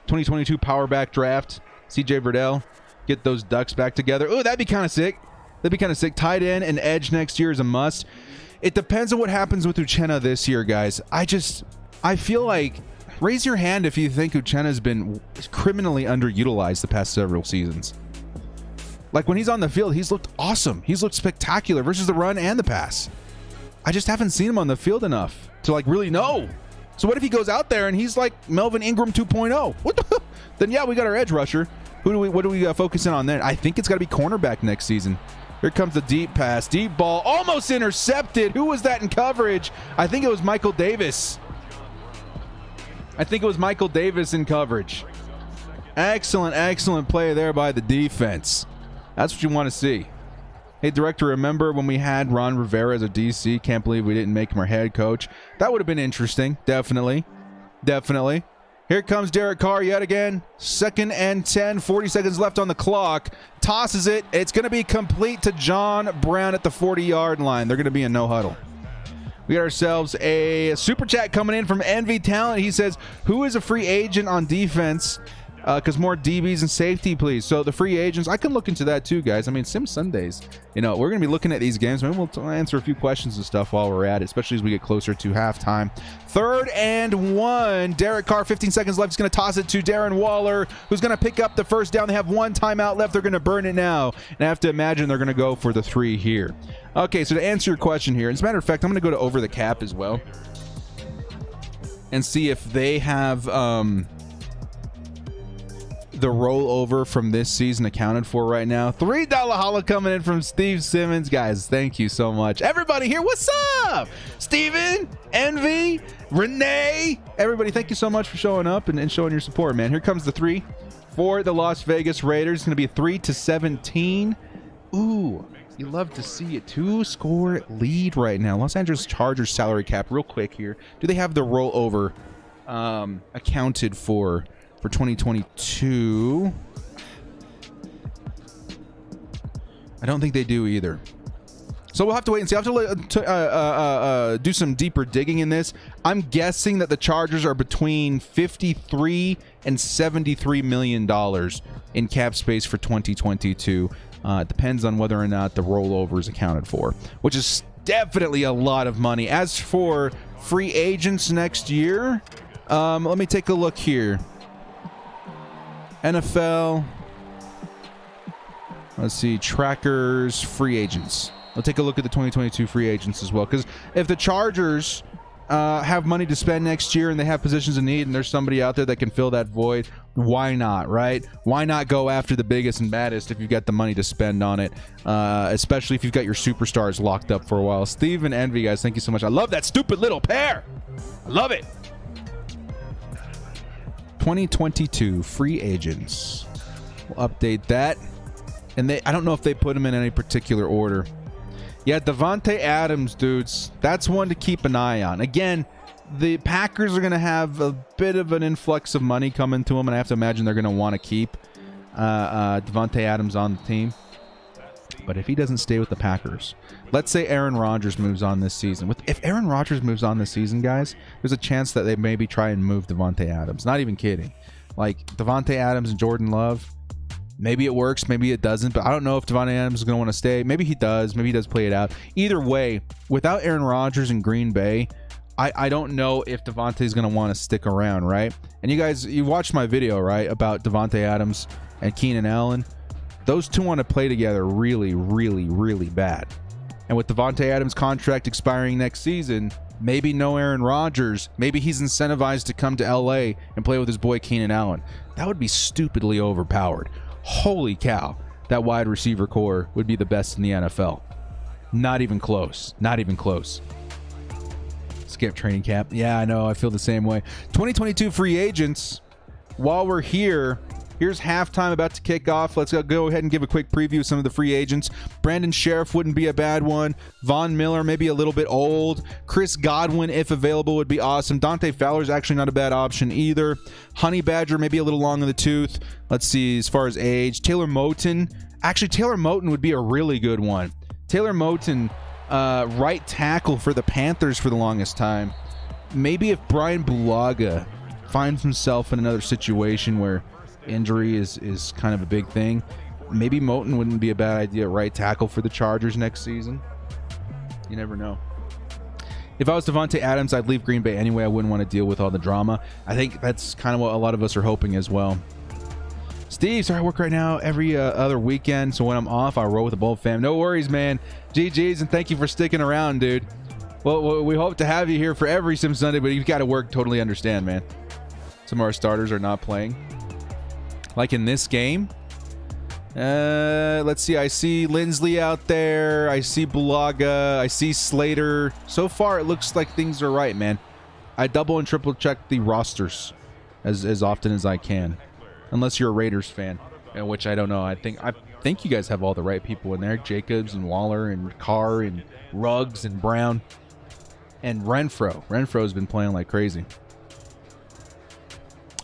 2022 power back draft. CJ Verdell. Get those Ducks back together. Oh, that'd be kind of sick. That'd be kind of sick. Tight end and edge next year is a must. It depends on what happens with Uchenna this year, guys. I feel like, raise your hand if you think Uchenna's been criminally underutilized the past several seasons. Like when he's on the field, he's looked awesome. He's looked spectacular versus the run and the pass. I just haven't seen him on the field enough to like really know. So what if he goes out there and he's like Melvin Ingram 2.0? What the? Then yeah, we got our edge rusher. What do we focus in on there? I think it's got to be cornerback next season. Here comes the deep pass. Deep ball. Almost intercepted. Who was that in coverage? I think it was Michael Davis. In coverage. Excellent play there by the defense. That's what you want to see. Hey, director, remember when we had Ron Rivera as a DC? Can't believe we didn't make him our head coach. That would have been interesting. Definitely. Here comes Derek Carr yet again. 2nd and 10, 40 seconds left on the clock. Tosses it. It's going to be complete to John Brown at the 40-yard line. They're going to be in no huddle. We got ourselves a super chat coming in from Envy Talent. He says, who is a free agent on defense? Because more DBs and safety, please. So the free agents, I can look into that too, guys. I mean, Sim Sundays, we're going to be looking at these games. Maybe we'll answer a few questions and stuff while we're at it, especially as we get closer to halftime. 3rd and 1. Derek Carr, 15 seconds left. He's going to toss it to Darren Waller, who's going to pick up the first down. They have 1 timeout left. They're going to burn it now. And I have to imagine they're going to go for the 3 here. Okay, so to answer your question here, as a matter of fact, I'm going to go to over the cap as well and see if they have the rollover from this season accounted for right now. $3 holla coming in from Steve Simmons. Guys, thank you so much. Everybody here, what's up? Steven, Envy, Renee, everybody, thank you so much for showing up and showing your support, man. Here comes the 3 for the Las Vegas Raiders. It's going to be a 3-17. Ooh, you love to see it. 2-score lead right now. Los Angeles Chargers salary cap, real quick here. Do they have the rollover accounted for 2022? I don't think they do either. So we'll have to wait and see. I'll have to do some deeper digging in this. I'm guessing that the Chargers are between $53 and $73 million in cap space for 2022. It depends on whether or not the rollover is accounted for, which is definitely a lot of money. As for free agents next year, let me take a look here. NFL. Let's see. Trackers, free agents. I'll take a look at the 2022 free agents as well. Because if the Chargers have money to spend next year and they have positions in need and there's somebody out there that can fill that void, why not, right? Why not go after the biggest and baddest if you've got the money to spend on it, especially if you've got your superstars locked up for a while. Steve and Envy, guys, thank you so much. I love that stupid little pair. I love it. 2022 free agents. We'll update that. And I don't know if they put them in any particular order. Yeah, Davante Adams, dudes, that's one to keep an eye on. Again, the Packers are going to have a bit of an influx of money coming to them, and I have to imagine they're going to want to keep Davante Adams on the team. But if he doesn't stay with the Packers, let's say Aaron Rodgers moves on this season. If Aaron Rodgers moves on this season, guys, there's a chance that they maybe try and move Davante Adams. Not even kidding. Like Davante Adams and Jordan Love, maybe it works, maybe it doesn't, but I don't know if Davante Adams is going to want to stay. Maybe he does play it out. Either way, without Aaron Rodgers in Green Bay, I don't know if Davante is going to want to stick around, right? And you guys, you watched my video, right, about Davante Adams and Keenan Allen. Those two want to play together really, really, really bad. And with Davante Adams' contract expiring next season, maybe no Aaron Rodgers. Maybe he's incentivized to come to LA and play with his boy Keenan Allen. That would be stupidly overpowered. Holy cow. That wide receiver core would be the best in the NFL. Not even close. Not even close. Skip training camp. Yeah, I know. I feel the same way. 2022 free agents. While we're here, here's halftime about to kick off. Let's go ahead and give a quick preview of some of the free agents. Brandon Sheriff wouldn't be a bad one. Von Miller, maybe a little bit old. Chris Godwin, if available, would be awesome. Dante Fowler's actually not a bad option either. Honey Badger, maybe a little long in the tooth. Let's see, as far as age. Taylor Moton. Actually, Taylor Moton would be a really good one. Taylor Moton, right tackle for the Panthers for the longest time. Maybe if Brian Bulaga finds himself in another situation where injury is kind of a big thing, maybe Moton wouldn't be a bad idea at right tackle for the Chargers next season. You never know. If I was Davante Adams, I'd leave Green Bay anyway. I wouldn't want to deal with all the drama. I think that's kind of what a lot of us are hoping as well. Steve, sorry, I work right now every other weekend, so when I'm off, I'll roll with the Bold fam. No worries, man. GG's, and thank you for sticking around, dude. Well, we hope to have you here for every Sim Sunday, but you've got to work. Totally understand, man. Some of our starters are not playing. Like in this game. Let's see. I see Lindsley out there. I see Bulaga. I see Slater. So far, it looks like things are right, man. I double and triple check the rosters as often as I can. Unless you're a Raiders fan, which I don't know. I think you guys have all the right people in there. Jacobs and Waller and Carr and Ruggs and Brown. And Renfro. Renfro's been playing like crazy.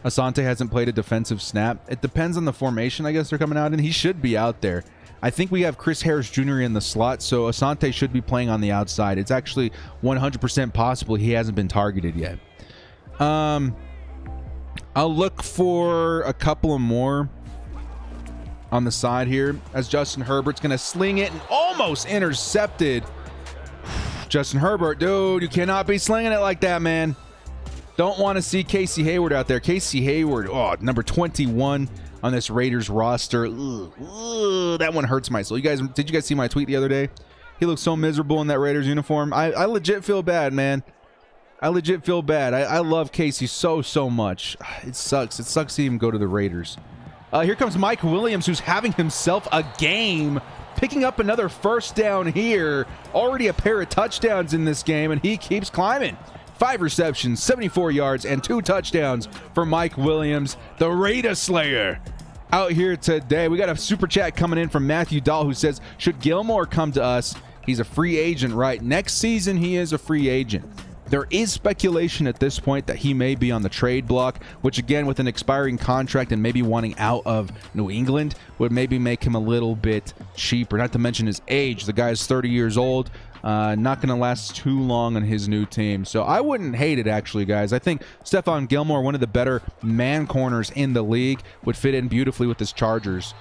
Asante hasn't played a defensive snap. It depends on the formation, I guess, they're coming out in. He should be out there. I think we have Chris Harris Jr. in the slot, so Asante should be playing on the outside. It's actually 100% possible he hasn't been targeted yet. I'll look for a couple of more on the side here as Justin Herbert's going to sling it and almost intercepted. Justin Herbert, dude, you cannot be slinging it like that, man. Don't want to see Casey Hayward out there. Casey Hayward, number 21 on this Raiders roster. Ugh, that one hurts my soul. Did you guys see my tweet the other day? He looks so miserable in that Raiders uniform. I legit feel bad, man. I legit feel bad. I love Casey so much. It sucks. It sucks to see him go to the Raiders. Here comes Mike Williams, who's having himself a game, picking up another first down here. Already a pair of touchdowns in this game, and he keeps climbing. 5 receptions, 74 yards, and 2 touchdowns for Mike Williams, the Raider Slayer, out here today. We got a super chat coming in from Matthew Dahl, who says, should Gilmore come to us? He's a free agent, right? Next season, he is a free agent. There is speculation at this point that he may be on the trade block, which again, with an expiring contract and maybe wanting out of New England, would maybe make him a little bit cheaper. Not to mention his age. The guy's 30 years old. Not going to last too long on his new team. So I wouldn't hate it, actually, guys. I think Stephon Gilmore, one of the better man corners in the league, would fit in beautifully with this Chargers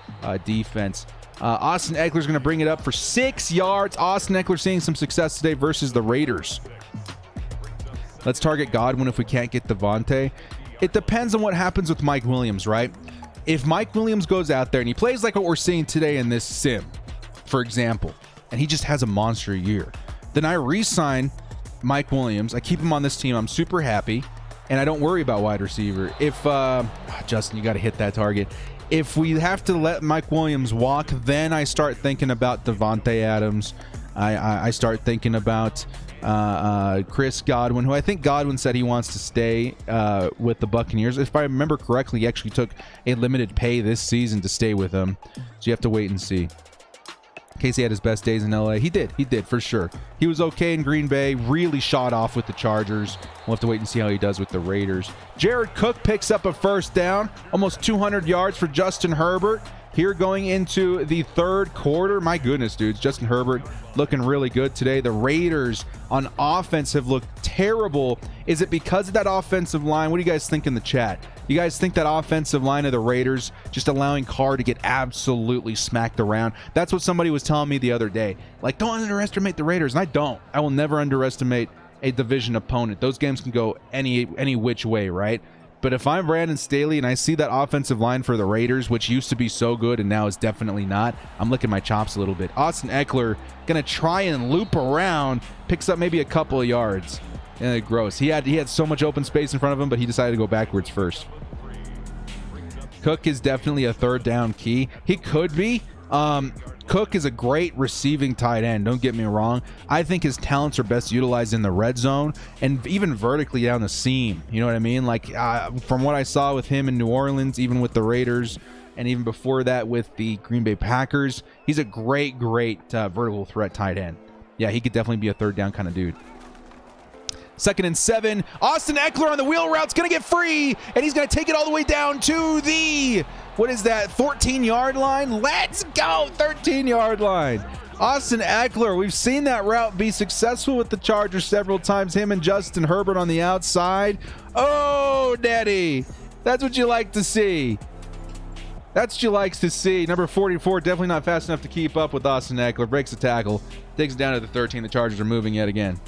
defense. Austin Eckler's going to bring it up for 6 yards. Austin Eckler seeing some success today versus the Raiders. Let's target Godwin if we can't get Davante. It depends on what happens with Mike Williams, right? If Mike Williams goes out there and he plays like what we're seeing today in this sim, for example, and he just has a monster year, then I re-sign Mike Williams. I keep him on this team. I'm super happy, and I don't worry about wide receiver. If Justin, you got to hit that target. If we have to let Mike Williams walk, then I start thinking about Devontae Adams. I start thinking about Chris Godwin, who I think Godwin said he wants to stay with the Buccaneers. If I remember correctly, he actually took a limited pay this season to stay with them. So you have to wait and see. Casey had his best days in LA. He did for sure. He was okay in Green Bay, really shot off with the Chargers. We'll have to wait and see how he does with the Raiders. Jared Cook picks up a first down, almost 200 yards for Justin Herbert. Here going into the third quarter. My goodness, dudes. Justin Herbert looking really good today. The Raiders on offense have looked terrible. Is it because of that offensive line? What do you guys think in the chat? You guys think that offensive line of the Raiders just allowing Carr to get absolutely smacked around? That's what somebody was telling me the other day. Like, don't underestimate the Raiders. And I don't. I will never underestimate a division opponent. Those games can go any which way, right? But if I'm Brandon Staley and I see that offensive line for the Raiders, which used to be so good and now is definitely not, I'm licking my chops a little bit. Austin Eckler going to try and loop around, picks up maybe a couple of yards. Gross. He had so much open space in front of him, but he decided to go backwards first. Cook is definitely a third down key. He could be. Cook is a great receiving tight end, don't get me wrong. I think his talents are best utilized in the red zone and even vertically down the seam. You know what I mean? Like, from what I saw with him in New Orleans, even with the Raiders, and even before that with the Green Bay Packers, he's a great vertical threat tight end. Yeah, he could definitely be a third down kind of dude. 2nd and 7. Austin Eckler on the wheel route's going to get free, and he's going to take it all the way down to the, what is that, 14-yard line? Let's go, 13-yard line. Austin Eckler, we've seen that route be successful with the Chargers several times. Him and Justin Herbert on the outside. Oh, daddy. That's what you like to see. That's what you likes to see. Number 44, definitely not fast enough to keep up with Austin Eckler. Breaks the tackle. Takes it down to the 13. The Chargers are moving yet again.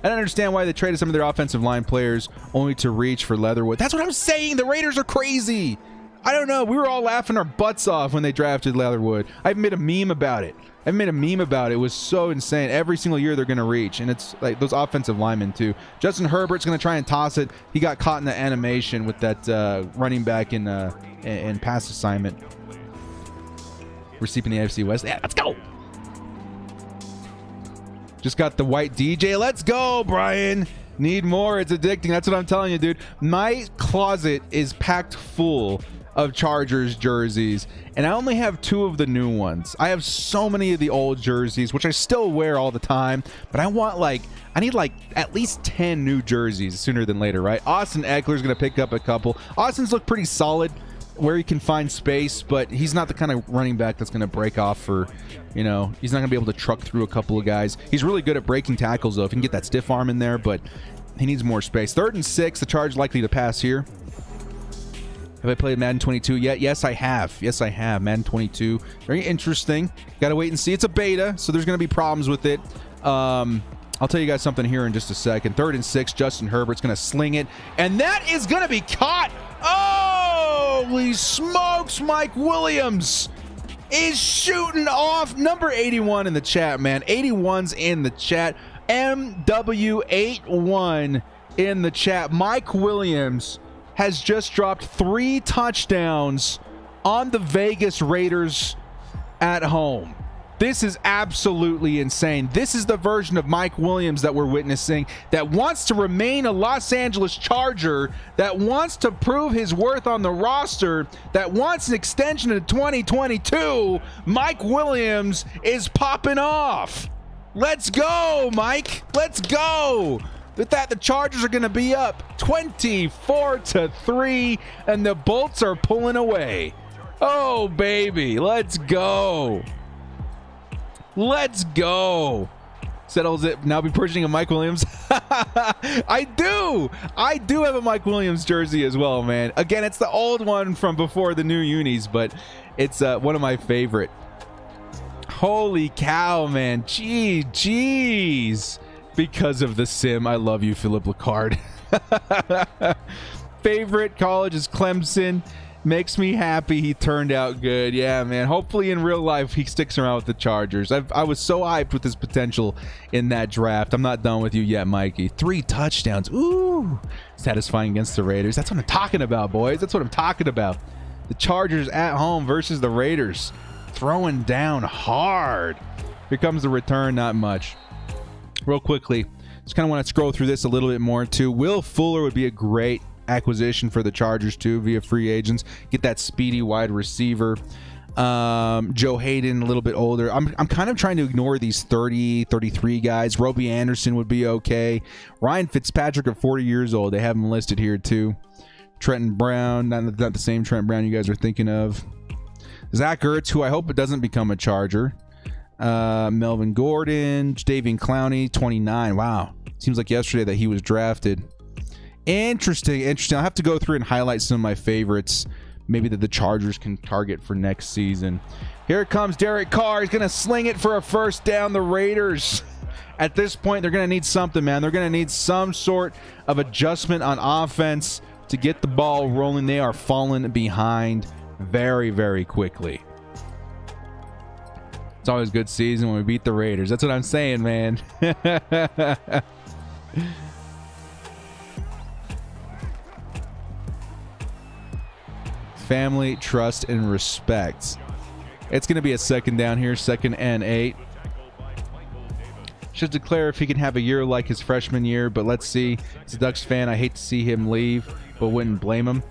I don't understand why they traded some of their offensive line players only to reach for Leatherwood. That's what I'm saying. The Raiders are crazy. I don't know. We were all laughing our butts off when they drafted Leatherwood. I've made a meme about it. It was so insane. Every single year they're going to reach, and it's like those offensive linemen too. Justin Herbert's going to try and toss it. He got caught in the animation with that running back in pass assignment. Receiving the AFC West. Yeah, let's go. Just got the white DJ. Let's go, Brian. Need more. It's addicting. That's what I'm telling you, dude. My closet is packed full of Chargers jerseys, and I only have 2 of the new ones. I have so many of the old jerseys, which I still wear all the time, but I need at least 10 new jerseys sooner than later, right? Austin Eckler's going to pick up a couple. Austin's look pretty solid where he can find space, but he's not the kind of running back that's going to break off for, he's not going to be able to truck through a couple of guys. He's really good at breaking tackles, though, if he can get that stiff arm in there, but he needs more space. 3rd and 6, the Chargers likely to pass here. Have I played Madden 22 yet? Yes, I have. Madden 22. Very interesting. Got to wait and see. It's a beta, so there's going to be problems with it. I'll tell you guys something here in just a second. 3rd and 6, Justin Herbert's going to sling it, and that is going to be caught. Holy smokes, Mike Williams is shooting off. Number 81 in the chat, man. 81's in the chat. MW81 in the chat. Mike Williams has just dropped 3 touchdowns on the Vegas Raiders at home. This is absolutely insane. This is the version of Mike Williams that we're witnessing, that wants to remain a Los Angeles Charger, that wants to prove his worth on the roster, that wants an extension to 2022. Mike Williams is popping off. Let's go, Mike. Let's go. With that, the Chargers are going to be up 24-3, and the Bolts are pulling away. Oh, baby. Let's go. Let's go. Settles it. Now be purchasing a Mike Williams. I do have a Mike Williams jersey as well, man. Again, it's the old one from before the new unis, but it's one of my favorite. Holy cow, man. Jeez. Because of the sim. I love you, Philip Lacard. Favorite college is Clemson. Makes me happy he turned out good. Yeah, man. Hopefully in real life he sticks around with the Chargers. I was so hyped with his potential in that draft. I'm not done with you yet, Mikey. 3 touchdowns. Ooh. Satisfying against the Raiders. That's what I'm talking about, boys. That's what I'm talking about. The Chargers at home versus the Raiders. Throwing down hard. Here comes the return. Not much. Real quickly, just kind of want to scroll through this a little bit more too. Will Fuller would be a great acquisition for the Chargers too via free agents. Get that speedy wide receiver. Joe Hayden, a little bit older. I'm kind of trying to ignore these 30, 33 guys. Robbie Anderson would be okay. Ryan Fitzpatrick at 40 years old. They have him listed here too. Trenton Brown, not the same Trent Brown you guys are thinking of. Zach Ertz, who I hope it doesn't become a Charger. Melvin Gordon, Jadeveon Clowney, 29. Wow. Seems like yesterday that he was drafted. Interesting. I'll have to go through and highlight some of my favorites, maybe that the Chargers can target for next season. Here comes Derek Carr. He's going to sling it for a first down. The Raiders, at this point, they're going to need something, man. They're going to need some sort of adjustment on offense to get the ball rolling. They are falling behind very, very quickly. It's always a good season when we beat the Raiders. That's what I'm saying, man. Family, trust, and respect. It's going to be a second down here, 2nd and 8. Should declare if he can have a year like his freshman year, but let's see. As a Ducks fan, I hate to see him leave, but wouldn't blame him.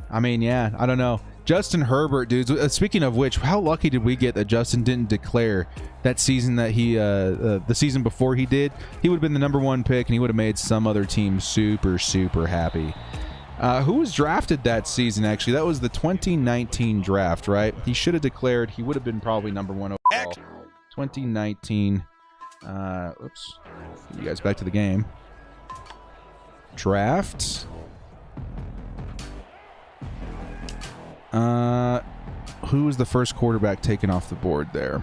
I mean, yeah, I don't know. Justin Herbert, dudes. Speaking of which, how lucky did we get that Justin didn't declare that season that he, the season before he did? He would have been the #1 pick, and he would have made some other team super, super happy. Who was drafted that season, actually? That was the 2019 draft, right? He should have declared. He would have been probably #1 overall. 2019. Oops. You guys back to the game. Draft. Who was the first quarterback taken off the board there?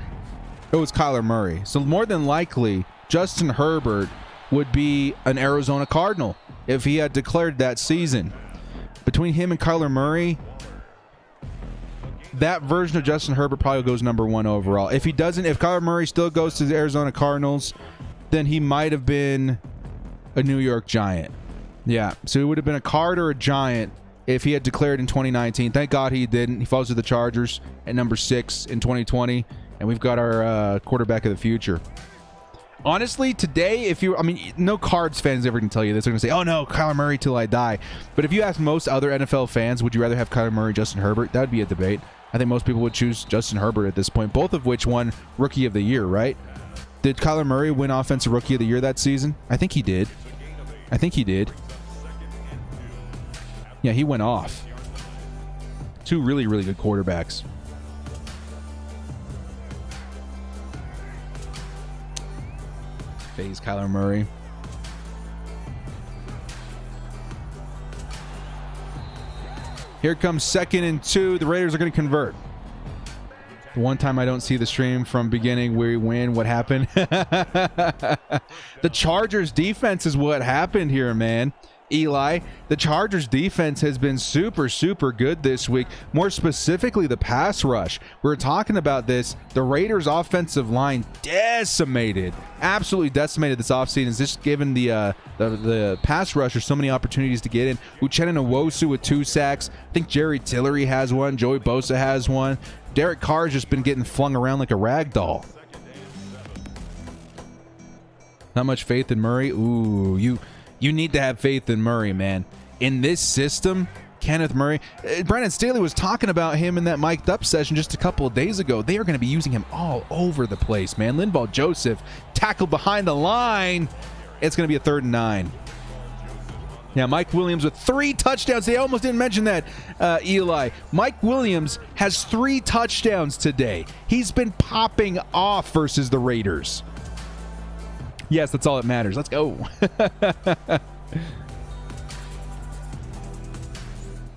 It was Kyler Murray. So more than likely, Justin Herbert would be an Arizona Cardinal if he had declared that season. Between him and Kyler Murray, that version of Justin Herbert probably goes #1 overall. If he doesn't, if Kyler Murray still goes to the Arizona Cardinals, then he might have been a New York Giant. Yeah, so he would have been a Card or a Giant if he had declared in 2019. Thank God he didn't. He falls to the Chargers at #6 in 2020, and we've got our quarterback of the future. Honestly, today, no Cards fans ever can tell you this. They're going to say, oh no, Kyler Murray till I die. But if you ask most other NFL fans, would you rather have Kyler Murray, Justin Herbert? That would be a debate. I think most people would choose Justin Herbert at this point, both of which won Rookie of the Year, right? Did Kyler Murray win Offensive Rookie of the Year that season? I think he did. Yeah, he went off. 2 really, really good quarterbacks. Phase Kyler Murray. Here comes 2nd and 2. The Raiders are going to convert. The one time I don't see the stream from beginning, we win. What happened? The Chargers defense is what happened here, man. Eli, the Chargers defense has been super, super good this week. More specifically, the pass rush. We were talking about this. The Raiders offensive line decimated, absolutely decimated this offseason. It's just given the pass rushers so many opportunities to get in. Uchenna Nwosu with 2 sacks. I think Jerry Tillery has one. Joey Bosa has one. Derek Carr has just been getting flung around like a rag doll. Not much faith in Murray. Ooh, you need to have faith in Murray, man. In this system, Kenneth Murray, Brandon Staley was talking about him in that mic'd up session just a couple of days ago. They are going to be using him all over the place, man. Linval Joseph tackled behind the line. It's going to be a 3rd and 9. Now, Mike Williams with 3 touchdowns. They almost didn't mention that, Eli. Mike Williams has 3 touchdowns today. He's been popping off versus the Raiders. Yes, that's all that matters. Let's go.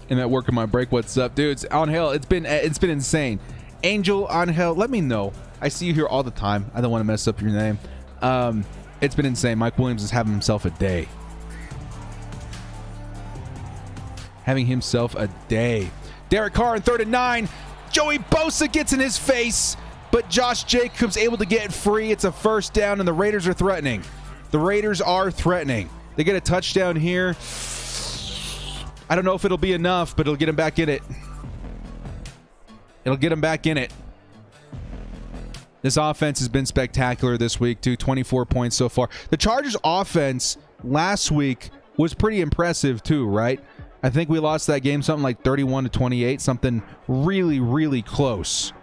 And that work on my break. What's up, dudes? Angel, it's been insane. Angel, Angel, let me know. I see you here all the time. I don't want to mess up your name. It's been insane. Mike Williams is having himself a day. Derek Carr in 3rd and 9. Joey Bosa gets in his face, but Josh Jacobs able to get it free. It's a first down, and the Raiders are threatening. The Raiders are threatening. They get a touchdown here. I don't know if it'll be enough, but it'll get him back in it. It'll get him back in it. This offense has been spectacular this week, too. 24 points so far. The Chargers offense last week was pretty impressive, too, right? I think we lost that game something like 31-28, something really, really close.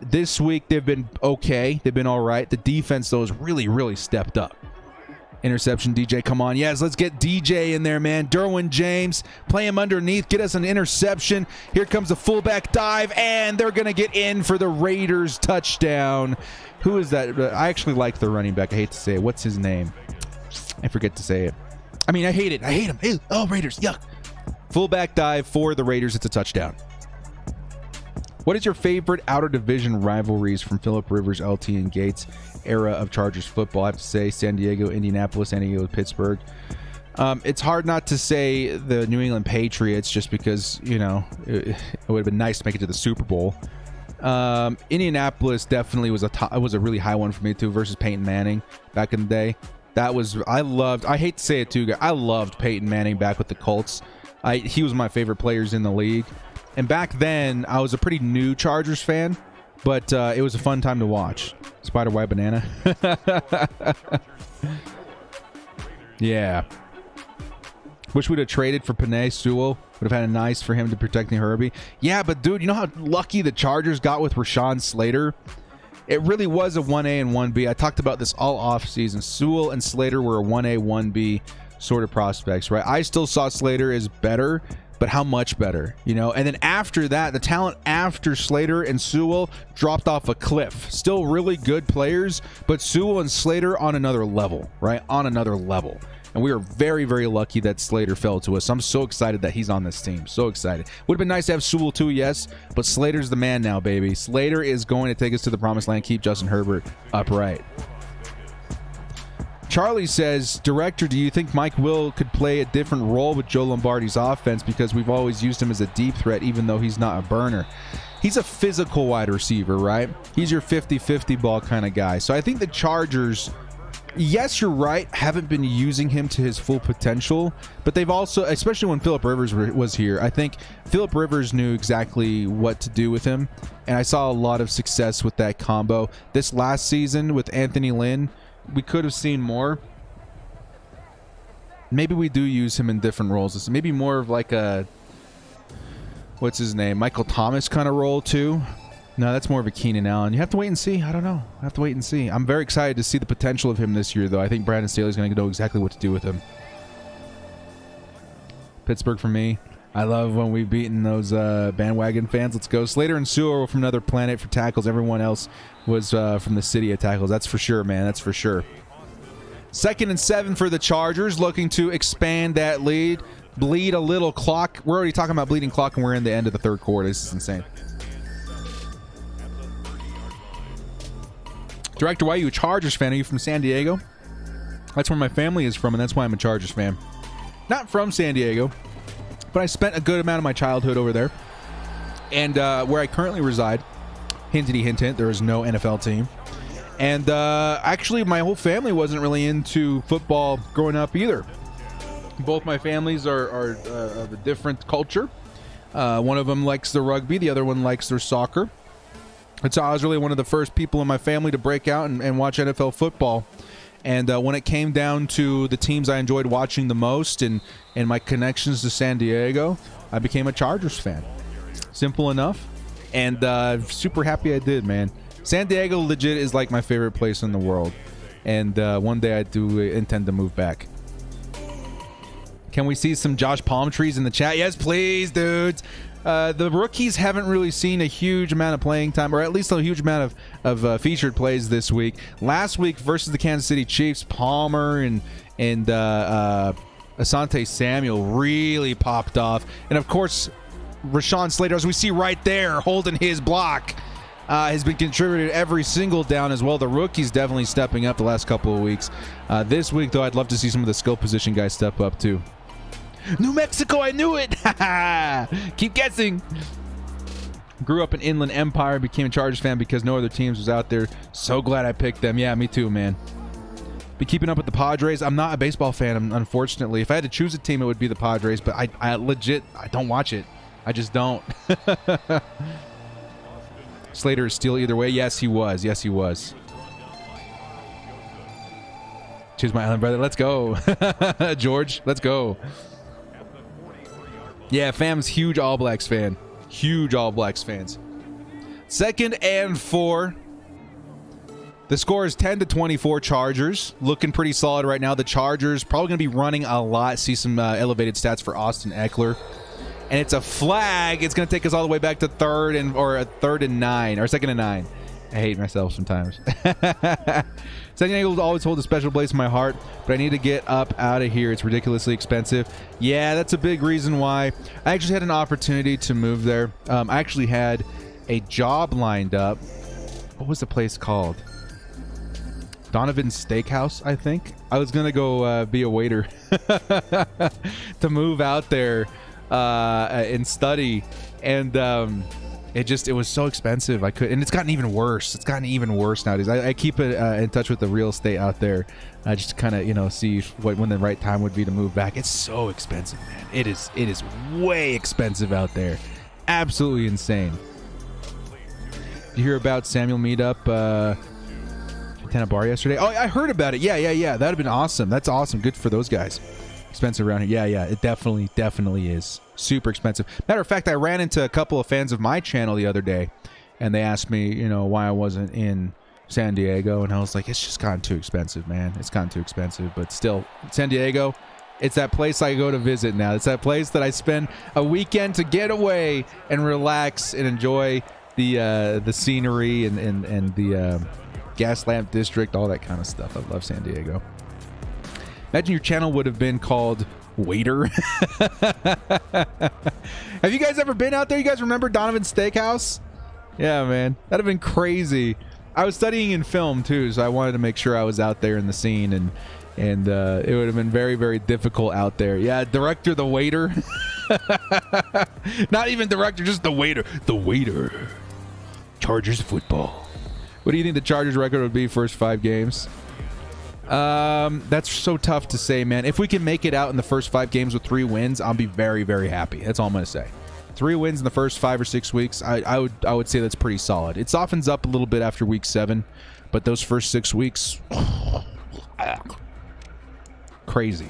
This week, they've been okay. They've been all right. The defense, though, has really, really stepped up. Interception, DJ, come on. Yes, let's get DJ in there, man. Derwin James, play him underneath, get us an interception. Here comes the fullback dive, and they're going to get in for the Raiders touchdown. Who is that? I actually like the running back. I hate to say it. What's his name? I forget to say it. I mean, I hate it. I hate him. Ew. Oh, Raiders, yuck. Fullback dive for the Raiders. It's a touchdown. What is your favorite outer-division rivalries from Phillip Rivers, LT, and Gates era of Chargers football? I have to say San Diego, Indianapolis, San Diego, Pittsburgh. It's hard not to say the New England Patriots just because, you know, it would have been nice to make it to the Super Bowl. Indianapolis definitely was a really high one for me, too, versus Peyton Manning back in the day. I hate to say it, too, I loved Peyton Manning back with the Colts. He was my favorite players in the league. And back then, I was a pretty new Chargers fan, but it was a fun time to watch. Spider White Banana. Yeah. Wish we'd have traded for Penei Sewell. Would have had a nice for him to protecting Herbie. Yeah, but dude, you know how lucky the Chargers got with Rashawn Slater? It really was a 1A and 1B. I talked about this all offseason. Sewell and Slater were a 1A, 1B sort of prospects, right? I still saw Slater as better, but how much better, you know? And then after that, the talent after Slater and Sewell dropped off a cliff. Still really good players, but Sewell and Slater on another level, right? On another level. And we were very, very lucky that Slater fell to us. I'm so excited that he's on this team. So excited. Would have been nice to have Sewell too, yes, but Slater's the man now, baby. Slater is going to take us to the promised land, keep Justin Herbert upright. Charlie says, Director, do you think Mike Will could play a different role with Joe Lombardi's offense because we've always used him as a deep threat even though he's not a burner? He's a physical wide receiver, right? He's your 50-50 ball kind of guy. So I think the Chargers, yes, you're right, haven't been using him to his full potential, but they've also, especially when Phillip Rivers was here, I think Phillip Rivers knew exactly what to do with him, and I saw a lot of success with that combo. This last season with Anthony Lynn, we could have seen more. Maybe we do use him in different roles. It's maybe more of like a, what's his name, Michael Thomas kind of role too. No, that's more of a Keenan Allen. You have to wait and see. I don't know. I have to wait and see. I'm very excited to see the potential of him this year, though. I think Brandon Staley's going to know exactly what to do with him. Pittsburgh for me. I love when we've beaten those bandwagon fans. Let's go. Slater and Sewell were from another planet for tackles. Everyone else was from the city of tackles. That's for sure, man. That's for sure. 2nd and 7 for the Chargers, looking to expand that lead. Bleed a little clock. We're already talking about bleeding clock, and we're in the end of the third quarter. This is insane. Director, why are you a Chargers fan? Are you from San Diego? That's where my family is from, and that's why I'm a Chargers fan. Not from San Diego, but I spent a good amount of my childhood over there. And where I currently reside, hintity hint hint, there is no NFL team. And actually, my whole family wasn't really into football growing up either. Both my families are of a different culture. One of them likes the rugby, the other one likes their soccer. And so I was really one of the first people in my family to break out and watch NFL football. And when it came down to the teams I enjoyed watching the most and my connections to San Diego, I became a Chargers fan. Simple enough. And super happy I did, man. San Diego legit is like my favorite place in the world. And one day I do intend to move back. Can we see some Josh Palmtrees in the chat? Yes, please, dudes. The rookies haven't really seen a huge amount of playing time, or at least a huge amount of featured plays this week. Last week versus the Kansas City Chiefs, Palmer and Asante Samuel really popped off. And, of course, Rashawn Slater, as we see right there, holding his block, has been contributed every single down as well. The rookies definitely stepping up the last couple of weeks. This week, though, I'd love to see some of the skill position guys step up, too. New Mexico, I knew it. Keep guessing. Grew up in Inland Empire, became a Chargers fan because no other teams was out there. So glad I picked them. Yeah, me too, man. Be keeping up with the Padres. I'm not a baseball fan, unfortunately. If I had to choose a team, it would be the Padres, but I legit, I don't watch it. I just don't. Slater is still either way. Yes, he was. Yes, he was. Choose my island brother. Let's go. George, let's go. Yeah, fam's huge All Blacks fan. Huge All Blacks fans. 2nd and 4. The score is 10-24 Chargers. Looking pretty solid right now. The Chargers probably going to be running a lot. See some elevated stats for Austin Eckler. And it's a flag. It's going to take us all the way back to 3rd and 9 or 2nd and 9. I hate myself sometimes. San Diego will always hold a special place in my heart, but I need to get up out of here. It's ridiculously expensive. Yeah, that's a big reason why. I actually had an opportunity to move there. I actually had a job lined up. What was the place called? Donovan's Steakhouse, I think. I was going to go be a waiter to move out there and study. And it was so expensive. And it's gotten even worse. It's gotten even worse nowadays. I keep it in touch with the real estate out there. I just kind of, see when the right time would be to move back. It's so expensive, man. It is way expensive out there. Absolutely insane. Did you hear about Samuel meetup Fontana Bar yesterday? Oh, I heard about it. Yeah. That'd have been awesome. That's awesome. Good for those guys. Expensive around here. Yeah. It definitely is. Super expensive. Matter of fact, I ran into a couple of fans of my channel the other day, and they asked me, why I wasn't in San Diego, and I was like, it's just gotten too expensive, man. It's gotten too expensive, but still, San Diego, it's that place I go to visit now. It's that place that I spend a weekend to get away and relax and enjoy the scenery and the gas lamp district, all that kind of stuff. I love San Diego. Imagine your channel would have been called Waiter. Have you guys ever been out there? You guys remember Donovan's Steakhouse? Yeah, man. That'd have been crazy. I was studying in film too, so I wanted to make sure I was out there in the scene, and it would have been very, very difficult out there. Yeah, director, the waiter. Not even director, just the waiter. The waiter. Chargers football. What do you think the Chargers record would be first 5 games? That's so tough to say, man. If we can make it out in the first 5 games with 3 wins, I'll be very, very happy. That's all I'm gonna say. 3 wins in the first 5 or 6 weeks, I would say that's pretty solid. It softens up a little bit after week 7, but those first 6 weeks, crazy.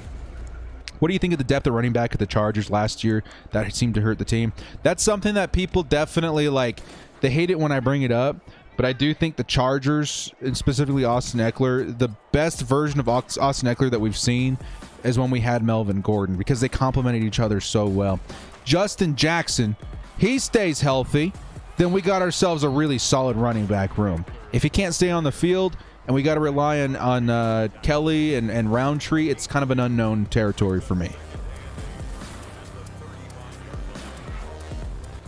What do you think of the depth of running back at the Chargers last year that seemed to hurt the team? That's something that people definitely like. They hate it when I bring it up. But I do think the Chargers, and specifically Austin Eckler, the best version of Austin Eckler that we've seen is when we had Melvin Gordon, because they complemented each other so well. Justin Jackson, he stays healthy, then we got ourselves a really solid running back room. If he can't stay on the field and we got to rely on Kelly and Roundtree, it's kind of an unknown territory for me.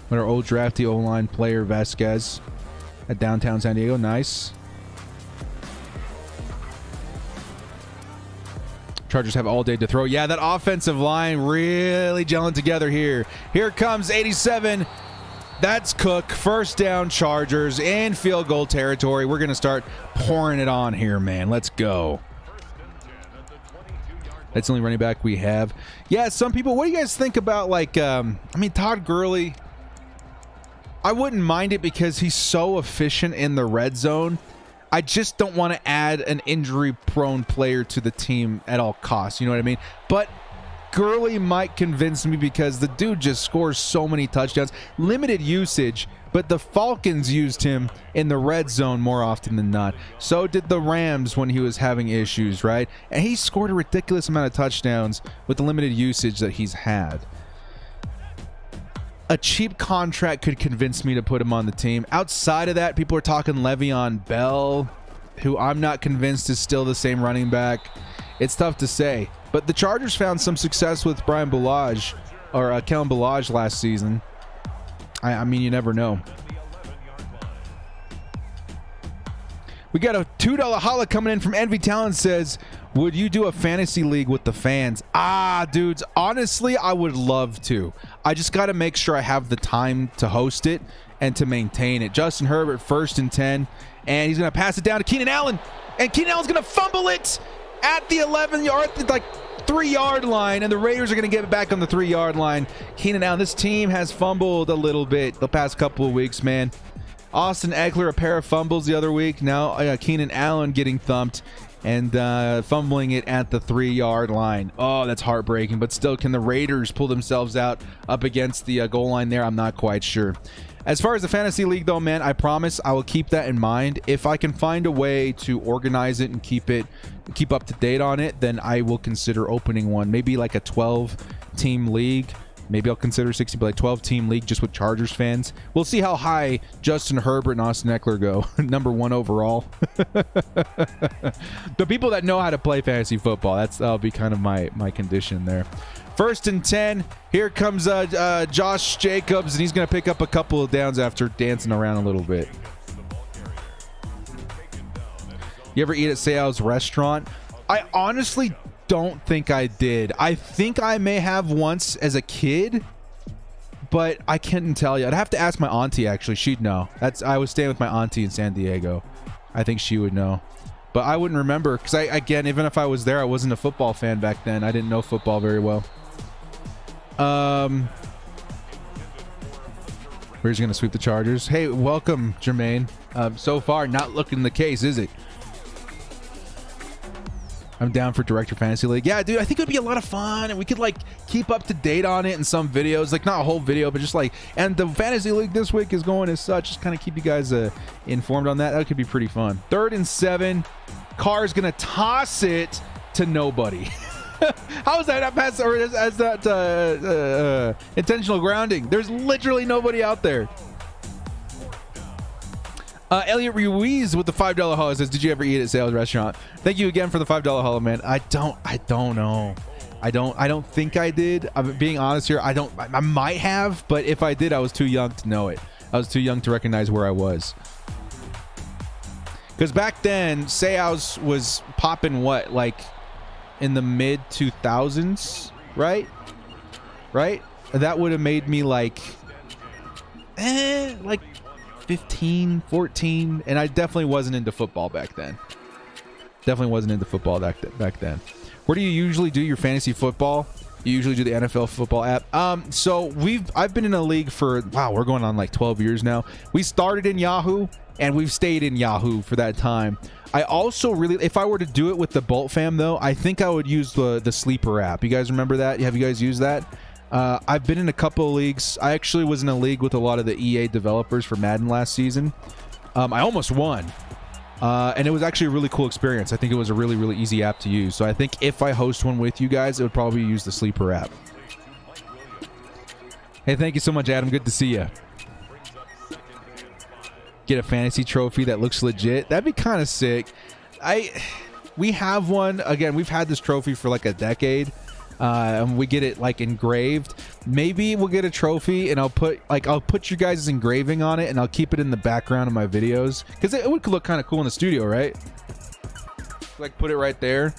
What our old drafty O-line player, Vasquez. At downtown San Diego. Nice. Chargers have all day to throw. Yeah, that offensive line really gelling together here. Here comes 87. That's Cook. First down, Chargers in field goal territory. We're going to start pouring it on here, man. Let's go. That's the only running back we have. Yeah, some people, what do you guys think about, Todd Gurley? I wouldn't mind it because he's so efficient in the red zone. I just don't want to add an injury-prone player to the team at all costs. You know what I mean? But Gurley might convince me because the dude just scores so many touchdowns. Limited usage, but the Falcons used him in the red zone more often than not. So did the Rams when he was having issues, right? And he scored a ridiculous amount of touchdowns with the limited usage that he's had. A cheap contract could convince me to put him on the team. Outside of that, people are talking Le'Veon Bell, who I'm not convinced is still the same running back. It's tough to say. But the Chargers found some success with Brian Ballage, or Kellen Ballage last season. I mean, you never know. We got a $2 holla coming in from Envy Talent. Says, Would you do a fantasy league with the fans? Dudes, honestly, I would love to. I just got to make sure I have the time to host it and to maintain it. Justin Herbert, 1st and 10, and he's going to pass it down to Keenan Allen, and Keenan Allen's going to fumble it at the 11-yard, like 3-yard line, and the Raiders are going to get it back on the 3-yard line. Keenan Allen, this team has fumbled a little bit the past couple of weeks, man. Austin Eckler, a pair of fumbles the other week. Now Keenan Allen getting thumped and fumbling it at the 3-yard line. Oh, that's heartbreaking. But still, can the Raiders pull themselves out up against the goal line there? I'm not quite sure. As far as the fantasy league, though, man, I promise I will keep that in mind. If I can find a way to organize it and keep up to date on it, then I will consider opening one. Maybe like a 12-team league. Maybe I'll consider 60, but like 12-team league just with Chargers fans. We'll see how high Justin Herbert and Austin Eckler go. Number 1 overall. The people that know how to play fantasy football, that'll be kind of my condition there. 1st and 10. Here comes Josh Jacobs, and he's going to pick up a couple of downs after dancing around a little bit. You ever eat at Sayal's restaurant? I honestly don't think I did. I think I may have once as a kid, but I couldn't tell you. I'd have to ask my auntie, actually. She'd know. I was staying with my auntie in San Diego. I think she would know. But I wouldn't remember because, again, even if I was there, I wasn't a football fan back then. I didn't know football very well. We're just going to sweep the Chargers. Hey, welcome, Jermaine. So far, not looking the case, is it? I'm down for Director Fantasy League. Yeah, dude, I think it would be a lot of fun, and we could, like, keep up to date on it in some videos. Like, not a whole video, but just, like, and the Fantasy League this week is going as such. Just kind of keep you guys informed on that. That could be pretty fun. 3rd and 7. Carr is going to toss it to nobody. How is that not pass, or is that intentional grounding? There's literally nobody out there. Elliot Ruiz with the $5 hollow says, "Did you ever eat at Sales Restaurant?" Thank you again for the $5 hollow, man. I don't know. I don't think I did. I'm being honest here. I might have, but if I did, I was too young to know it. I was too young to recognize where I was. Because back then, Sayals was popping what, like in the mid 2000s, right? That would have made me like 15, 14, and I definitely wasn't into football back then. Back then. Where do you usually do your fantasy football? You usually do the NFL football app. So I've been in a league for, wow, we're going on like 12 years now. We started in Yahoo, and we've stayed in Yahoo for that time. I also really, if I were to do it with the Bolt fam though, I think I would use the Sleeper app. You guys remember that? Have you guys used that? I've been in a couple of leagues. I actually was in a league with a lot of the EA developers for Madden last season. I almost won. And it was actually a really cool experience. I think it was a really, really easy app to use. So I think if I host one with you guys, it would probably use the Sleeper app. Hey, thank you so much, Adam. Good to see you. Get a fantasy trophy that looks legit. That'd be kind of sick. We have one. Again, we've had this trophy for like a decade. And we get it like engraved. Maybe we'll get a trophy and I'll put you guys' engraving on it, and I'll keep it in the background of my videos because it would look kind of cool in the studio, right? Like put it right there,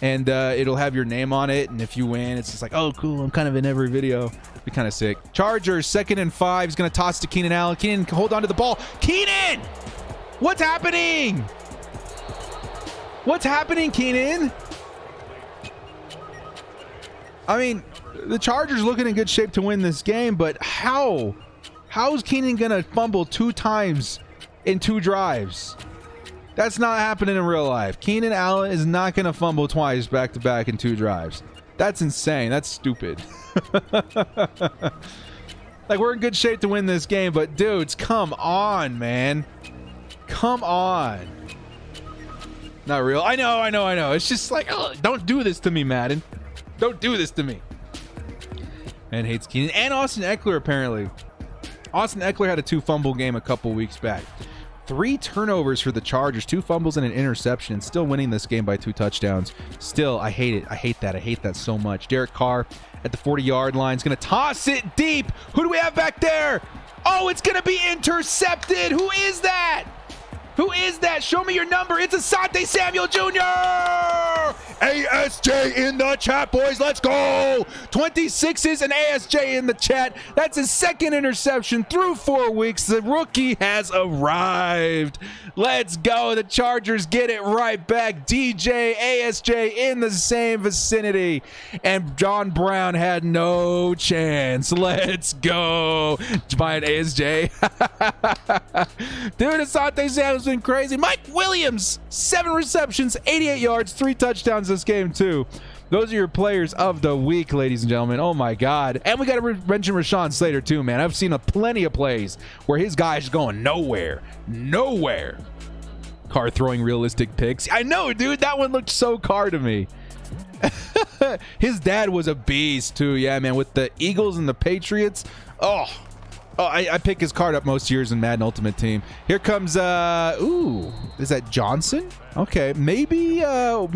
and it'll have your name on it, and if you win, it's just like, oh cool, I'm kind of in every video. Be kind of sick. Chargers 2nd and 5. He's gonna toss to Keenan Allen. Keenan, hold on to the ball. Keenan, what's happening? Keenan? I mean, the Chargers looking in good shape to win this game, but how's Keenan gonna fumble 2 times in 2 drives? That's not happening in real life. Keenan Allen is not gonna fumble twice back to back in 2 drives. That's insane. That's stupid. Like, we're in good shape to win this game, but dudes, come on, man. Come on. Not real. I know. It's just like, oh, don't do this to me, Madden. Don't do this to me. And hates Keenan and Austin Eckler, apparently. Austin Eckler had a 2 fumble game a couple weeks back. 3 turnovers for the Chargers, 2 fumbles and an interception, and still winning this game by 2 touchdowns. Still, I hate it. I hate that so much. Derek Carr at the 40-yard line is going to toss it deep. Who do we have back there? Oh, it's going to be intercepted. Who is that? Who is that? Show me your number. It's Asante Samuel Jr. ASJ in the chat, boys. Let's go. 26 and ASJ in the chat. That's his second interception through 4 weeks. The rookie has arrived. Let's go. The Chargers get it right back. DJ, ASJ in the same vicinity. And John Brown had no chance. Let's go. Giant ASJ. Dude, Asante Samuel's been crazy. Mike Williams, 7 receptions, 88 yards, 3 touchdowns this game too. Those are your players of the week, ladies and gentlemen. Oh my God. And we got to mention Rashawn Slater too, man. I've seen plenty of plays where his guy's going nowhere. Carr throwing realistic picks. I know, dude. That one looked so Carr to me. His dad was a beast too. Yeah, man. With the Eagles and the Patriots. I pick his card up most years in Madden Ultimate Team. Here comes, ooh, is that Johnson? Okay, maybe, oh,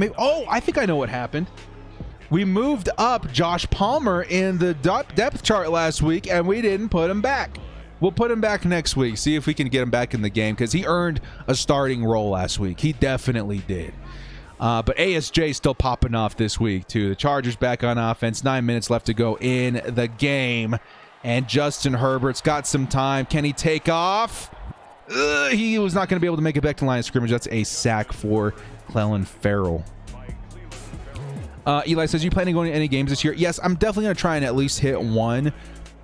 I think I know what happened. We moved up Josh Palmer in the depth chart last week, and we didn't put him back. We'll put him back next week, see if we can get him back in the game, because he earned a starting role last week. He definitely did. But ASJ still popping off this week, too. The Chargers back on offense. 9 minutes left to go in the game. And Justin Herbert's got some time. Can he take off? He was not going to be able to make it back to the line of scrimmage. That's a sack for Clellan Ferrell. Eli says, you planning on going to any games this year? Yes, I'm definitely going to try and at least hit one.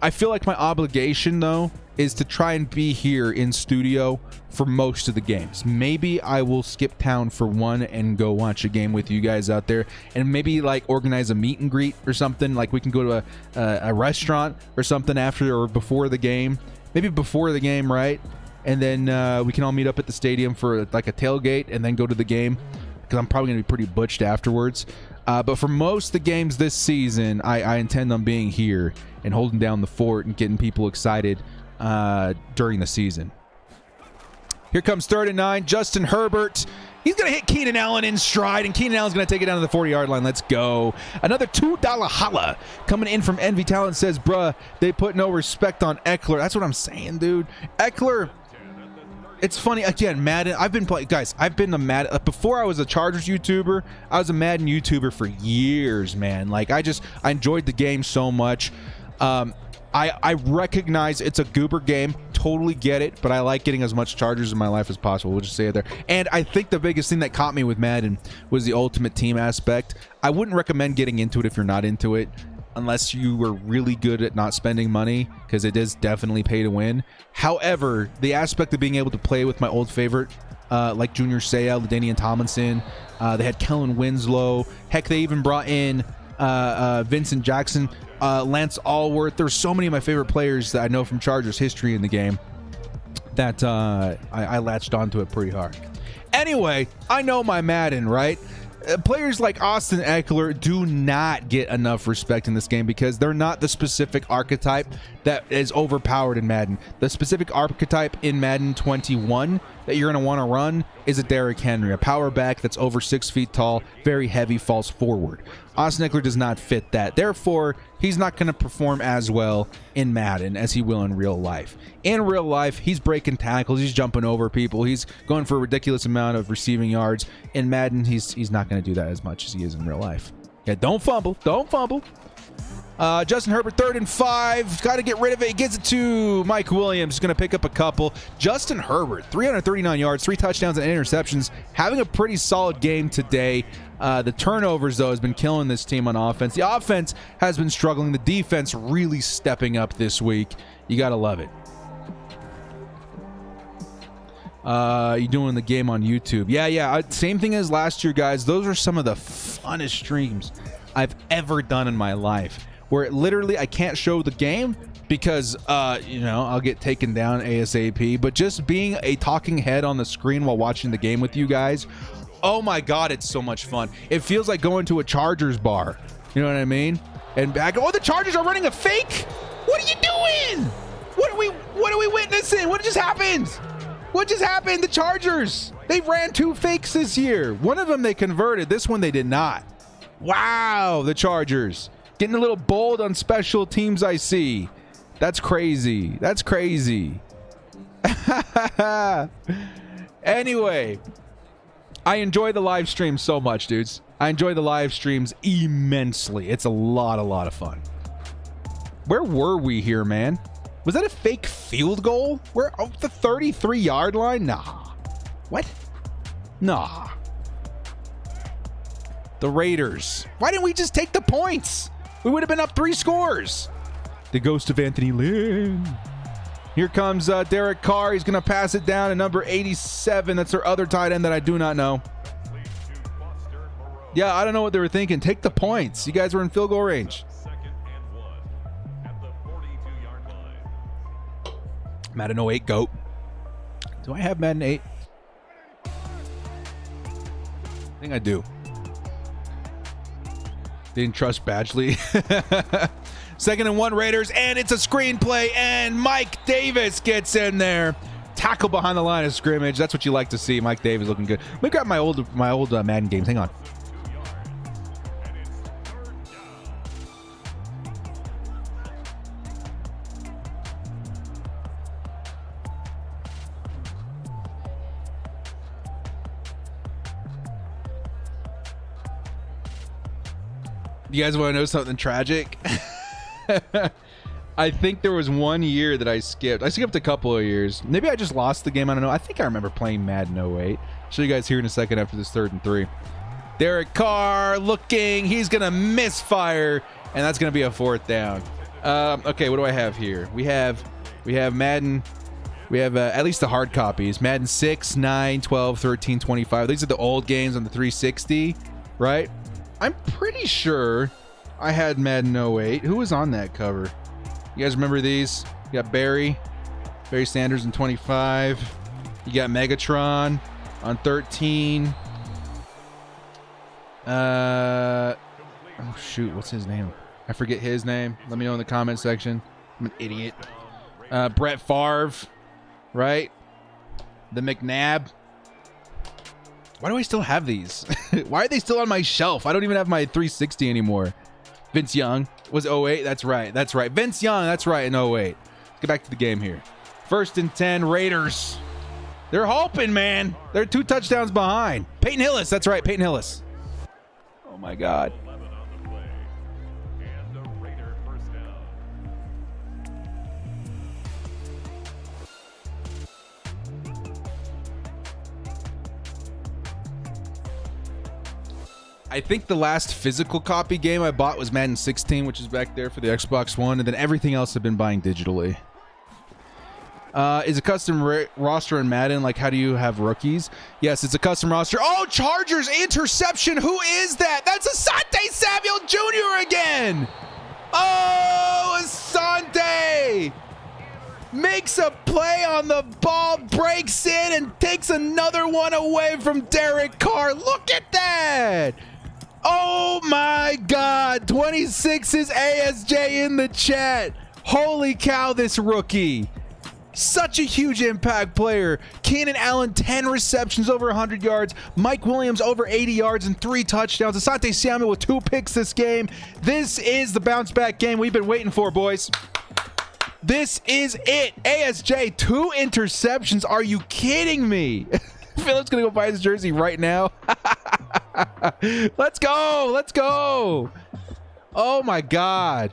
I feel like my obligation, though, is to try and be here in studio for most of the games. Maybe I will skip town for one and go watch a game with you guys out there, and maybe like organize a meet and greet or something. Like we can go to a restaurant or something after or before the game. Maybe before the game, right? And then we can all meet up at the stadium for like a tailgate and then go to the game, because I'm probably going to be pretty butched afterwards. But for most of the games this season, I intend on being here and holding down the fort and getting people excited during the season. Here comes 3rd and 9. Justin Herbert. He's going to hit Keenan Allen in stride, and Keenan Allen's going to take it down to the 40-yard line. Let's go. Another $2 holla coming in from Envy Talent says, bruh, they put no respect on Eckler. That's what I'm saying, dude. Eckler. It's funny, again, Madden, I've been playing, guys, I've been a Madden, before I was a Chargers YouTuber, I was a Madden YouTuber for years, man. Like, I enjoyed the game so much. I recognize it's a goober game, totally get it, but I like getting as much Chargers in my life as possible. We'll just say it there. And I think the biggest thing that caught me with Madden was the ultimate team aspect. I wouldn't recommend getting into it if you're not into it, unless you were really good at not spending money, because it is definitely pay to win. However, the aspect of being able to play with my old favorite, like Junior Seau, LaDainian Tomlinson, they had Kellen Winslow. Heck, they even brought in Vincent Jackson, Lance Allworth. There's so many of my favorite players that I know from Chargers history in the game that I latched onto it pretty hard. Anyway, I know my Madden, right? Players like Austin Eckler do not get enough respect in this game because they're not the specific archetype that is overpowered in Madden. The specific archetype in Madden 21 that you're going to want to run is a Derrick Henry, a power back that's over 6 feet tall, very heavy, falls forward. Austin Eckler does not fit that. Therefore, he's not going to perform as well in Madden as he will in real life. In real life, he's breaking tackles, he's jumping over people, he's going for a ridiculous amount of receiving yards. In Madden, he's not going to do that as much as he is in real life. Yeah, don't fumble. Don't fumble. Justin Herbert, 3rd and 5. Got to get rid of it. He gives it to Mike Williams. He's going to pick up a couple. Justin Herbert, 339 yards, 3 touchdowns and interceptions. Having a pretty solid game today. The turnovers, though, has been killing this team on offense. The offense has been struggling. The defense really stepping up this week. You got to love it. You doing the game on YouTube? Yeah. Same thing as last year, guys. Those are some of the funnest streams I've ever done in my life, where it literally I can't show the game because I'll get taken down ASAP. But just being a talking head on the screen while watching the game with you guys, oh my God, it's so much fun. It feels like going to a Chargers bar. You know what I mean? And back, oh, the Chargers are running a fake. What are you doing? What are we witnessing? What just happened? What just happened? The Chargers, they ran 2 fakes this year. One of them they converted. This one they did not. Wow, the Chargers getting a little bold on special teams, I see. That's crazy. That's crazy. Anyway, I enjoy the live stream so much, dudes. I enjoy the live streams immensely. It's a lot of fun. Where were we here, man? Was that a fake field goal? We're off the 33-yard line? Nah. What? Nah. The Raiders. Why didn't we just take the points? We would have been up 3 scores. The ghost of Anthony Lynn. Here comes Derek Carr. He's going to pass it down to number 87. That's their other tight end that I do not know. Yeah, I don't know what they were thinking. Take the points. You guys were in field goal range. Madden 08 GOAT. Do I have Madden 8? I think I do. Didn't trust Badgley. 2nd and 1 Raiders, and it's a screenplay, and Mike Davis gets in there. Tackle behind the line of scrimmage. That's what you like to see. Mike Davis looking good. Let me grab my old Madden games. Hang on. You guys want to know something tragic? I think there was one year that I skipped. I skipped a couple of years. Maybe I just lost the game. I don't know. I think I remember playing Madden 08. I'll show you guys here in a second after this 3rd and 3. Derek Carr looking. He's going to misfire, and that's going to be a 4th down. Okay, what do I have here? We have Madden. We have at least the hard copies. Madden 6, 9, 12, 13, 25. These are the old games on the 360, right? I'm pretty sure I had Madden 08. Who was on that cover? You guys remember these? You got Barry Sanders in 25. You got Megatron on 13. Oh shoot, what's his name? I forget his name. Let me know in the comment section. I'm an idiot. Brett Favre, right? The McNabb. Why do I still have these? Why are they still on my shelf? I don't even have my 360 anymore. Vince Young was 08. That's right. That's right. Vince Young. That's right. In 08. Let's get back to the game here. 1st and 10 Raiders. They're hoping, man. They're 2 touchdowns behind. Peyton Hillis. That's right. Peyton Hillis. Oh my God. I think the last physical copy game I bought was Madden 16, which is back there for the Xbox One, and then everything else I've been buying digitally. Is a custom roster in Madden? Like, how do you have rookies? Yes, it's a custom roster. Oh, Chargers interception. Who is that? That's Asante Samuel Jr. again. Oh, Asante makes a play on the ball, breaks in, and takes another one away from Derek Carr. Look at that. Oh my God, 26 is ASJ in the chat. Holy cow, this rookie. Such a huge impact player. Keenan Allen, 10 receptions, over 100 yards. Mike Williams, over 80 yards and 3 touchdowns. Asante Samuel with 2 picks this game. This is the bounce back game we've been waiting for, boys. This is it. ASJ, 2 interceptions. Are you kidding me? Philip's going to go buy his jersey right now. Let's go. Let's go. Oh, my God.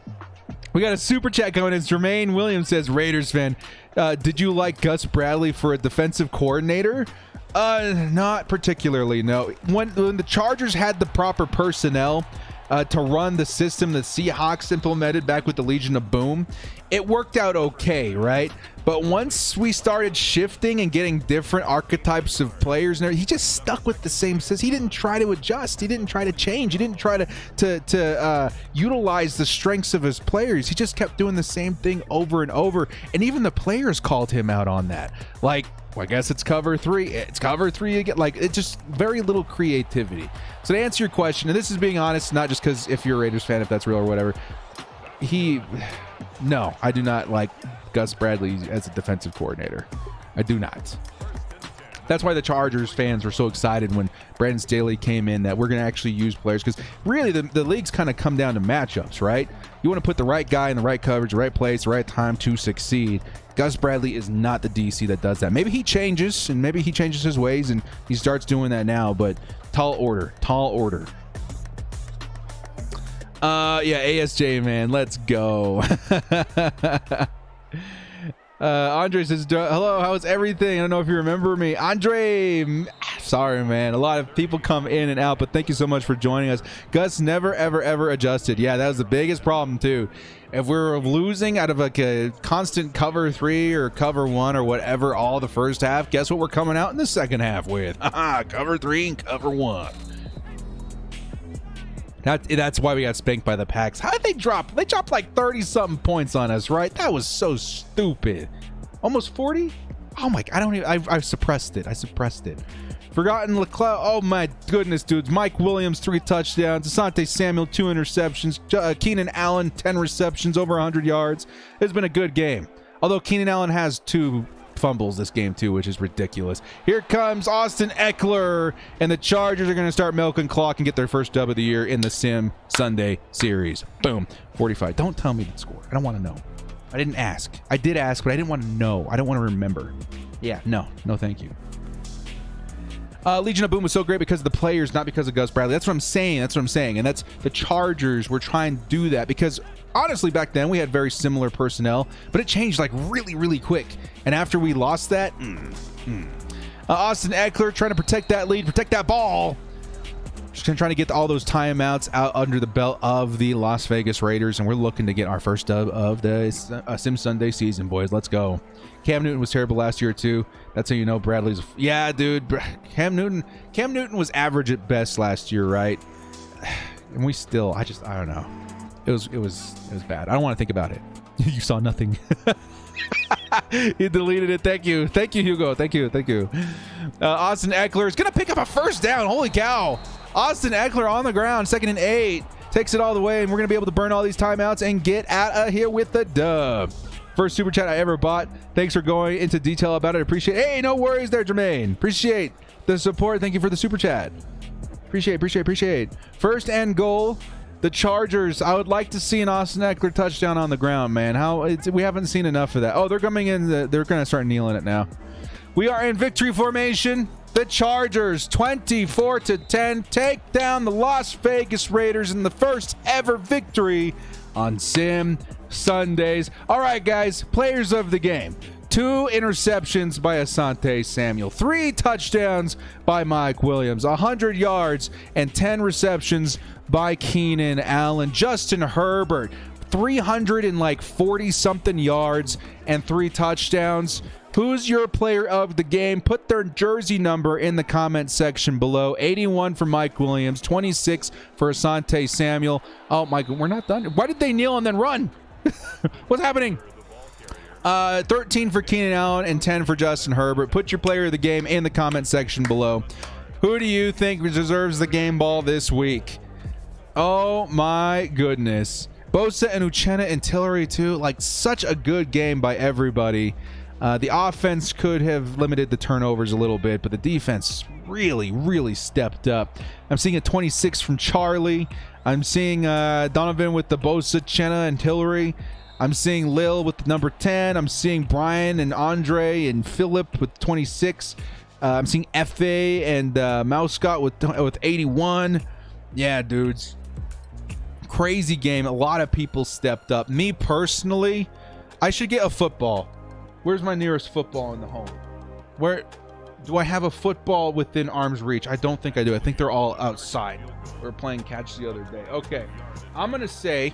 We got a super chat coming in. Jermaine Williams says, Raiders fan, did you like Gus Bradley for a defensive coordinator? Not particularly, no. When the Chargers had the proper personnel to run the system the Seahawks implemented back with the Legion of Boom, it worked out okay, right? But once we started shifting and getting different archetypes of players, and he just stuck with the same system. He didn't try to adjust. He didn't try to change. He didn't try to utilize the strengths of his players. He just kept doing the same thing over and over. And even the players called him out on that. Like, well, I guess it's cover 3. It's cover 3 again. Like, it's just very little creativity. So to answer your question, and this is being honest, not just because if you're a Raiders fan, if that's real or whatever, no, I do not like Gus Bradley as a defensive coordinator. I do not. That's why the Chargers fans were so excited when Brandon Staley came in, that we're going to actually use players, because really the leagues kind of come down to matchups, right? You want to put the right guy in the right coverage, the right place, the right time to succeed. Gus Bradley is not the DC that does that. Maybe he changes, and maybe he changes his ways, and he starts doing that now, but tall order. Tall order. Yeah, ASJ, man. Let's go. Andre says, hello, how's everything? I don't know if you remember me. Andre, sorry, man. A lot of people come in and out, but thank you so much for joining us. Gus never, ever adjusted. Yeah, that was the biggest problem, too. If we're losing out of like a constant cover 3 or cover 1 or whatever all the first half, guess what we're coming out in the second half with? Cover 3 and cover 1. That's why we got spanked by the Packs. How did they drop? They dropped like 30-something points on us, right? That was so stupid. Almost 40? Oh my, I suppressed it. I suppressed it. Forgotten Leclerc. Oh my goodness, dudes. Mike Williams, 3 touchdowns. Asante Samuel, 2 interceptions. Keenan Allen, 10 receptions, over 100 yards. It's been a good game. Although Keenan Allen has 2 fumbles this game too, which is ridiculous. Here comes Austin Eckler, and the Chargers are going to start milking clock and get their first dub of the year in the Sim Sunday series. Boom. 45. Don't tell me the score. I don't want to know. I didn't ask. I did ask, but I didn't want to know. I don't want to remember. Yeah, no, thank you. Legion of Boom was so great because of the players, not because of Gus Bradley. That's what I'm saying. And that's the Chargers were trying to do that because honestly, back then we had very similar personnel, but it changed like really quick. And after we lost that, Austin Eckler trying to protect that lead, protect that ball. Just trying to get all those timeouts out under the belt of the Las Vegas Raiders, and we're looking to get our first dub of the Sim Sunday season, boys. Let's go. Cam Newton was terrible last year too. That's how you know Bradley's. Yeah, dude. Cam Newton was average at best last year, right? And we still, I don't know. It was bad. I don't want to think about it. You saw nothing. He deleted it. Thank you, Hugo. Thank you. Austin Eckler is gonna pick up a first down. Holy cow! Austin Eckler on the ground, 2nd and 8, takes it all the way, and we're gonna be able to burn all these timeouts and get out of here with the dub. First super chat I ever bought. Thanks for going into detail about it. Appreciate it. Hey, no worries there, Jermaine. Appreciate the support. Thank you for the super chat. Appreciate. First and goal. The Chargers. I would like to see an Austin Eckler touchdown on the ground, man. We haven't seen enough of that. Oh, they're coming in. They're going to start kneeling it now. We are in victory formation. The Chargers, 24-10, take down the Las Vegas Raiders in the first ever victory on Sim Sundays. All right, guys, players of the game. 2 interceptions by Asante Samuel, 3 touchdowns by Mike Williams, 100 yards and 10 receptions by Keenan Allen. Justin Herbert, 340-something yards and 3 touchdowns. Who's your player of the game? Put their jersey number in the comment section below. 81 for Mike Williams, 26 for Asante Samuel. Oh, my God, we're not done. Why did they kneel and then run? What's happening? 13 for Keenan Allen and 10 for Justin Herbert. Put your player of the game in the comment section below. Who do you think deserves the game ball this week? Oh, my goodness. Bosa and Uchenna and Tillery, too. Like, such a good game by everybody. The offense could have limited the turnovers a little bit, but the defense really stepped up. I'm seeing a 26 from Charlie. I'm seeing Donovan with the Bosa, Chenna, and Tillery. I'm seeing Lil with the number 10. I'm seeing Brian and Andre and Philip with 26. I'm seeing F.A. and Mousecott with 81. Yeah, dudes. Crazy game. A lot of people stepped up. Me personally, I should get a football. Where's my nearest football in the home? Where do I have a football within arm's reach? I don't think I do. I think they're all outside. We were playing catch the other day. Okay. I'm gonna say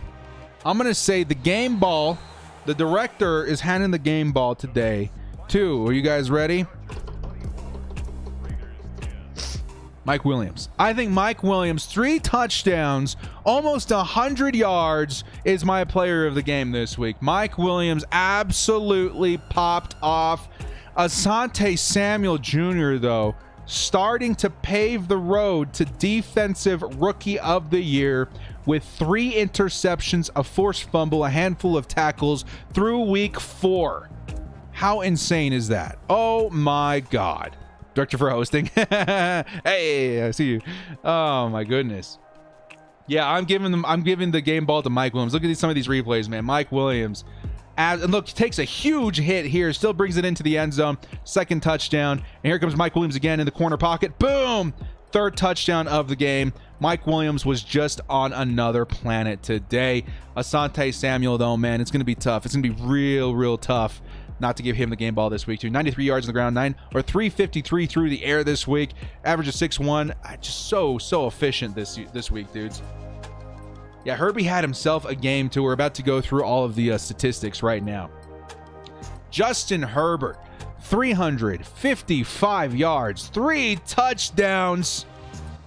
the game ball. The director is handing the game ball today. 2. Are you guys ready? Mike Williams. I think Mike Williams, 3 touchdowns, almost 100 yards, is my player of the game this week. Mike Williams absolutely popped off. Asante Samuel Jr., though, starting to pave the road to Defensive Rookie of the Year with 3 interceptions, a forced fumble, a handful of tackles through week 4. How insane is that? Oh, my God. Director for hosting. Hey, I see you. Oh my goodness. Yeah, I'm giving the game ball to Mike Williams. Look at some of these replays, man. Mike Williams And look, takes a huge hit here, still brings it into the end zone. Second touchdown. And here comes Mike Williams again in the corner pocket. Boom! Third touchdown of the game. Mike Williams was just on another planet today. Asante Samuel, though, man, it's going to be tough. It's going to be real tough not to give him the game ball this week, too. 93 yards on the ground, 353 through the air this week. Average of 6'1". Just so efficient this week, dudes. Yeah, Herbie had himself a game, too. We're about to go through all of the statistics right now. Justin Herbert, 355 yards, 3 touchdowns.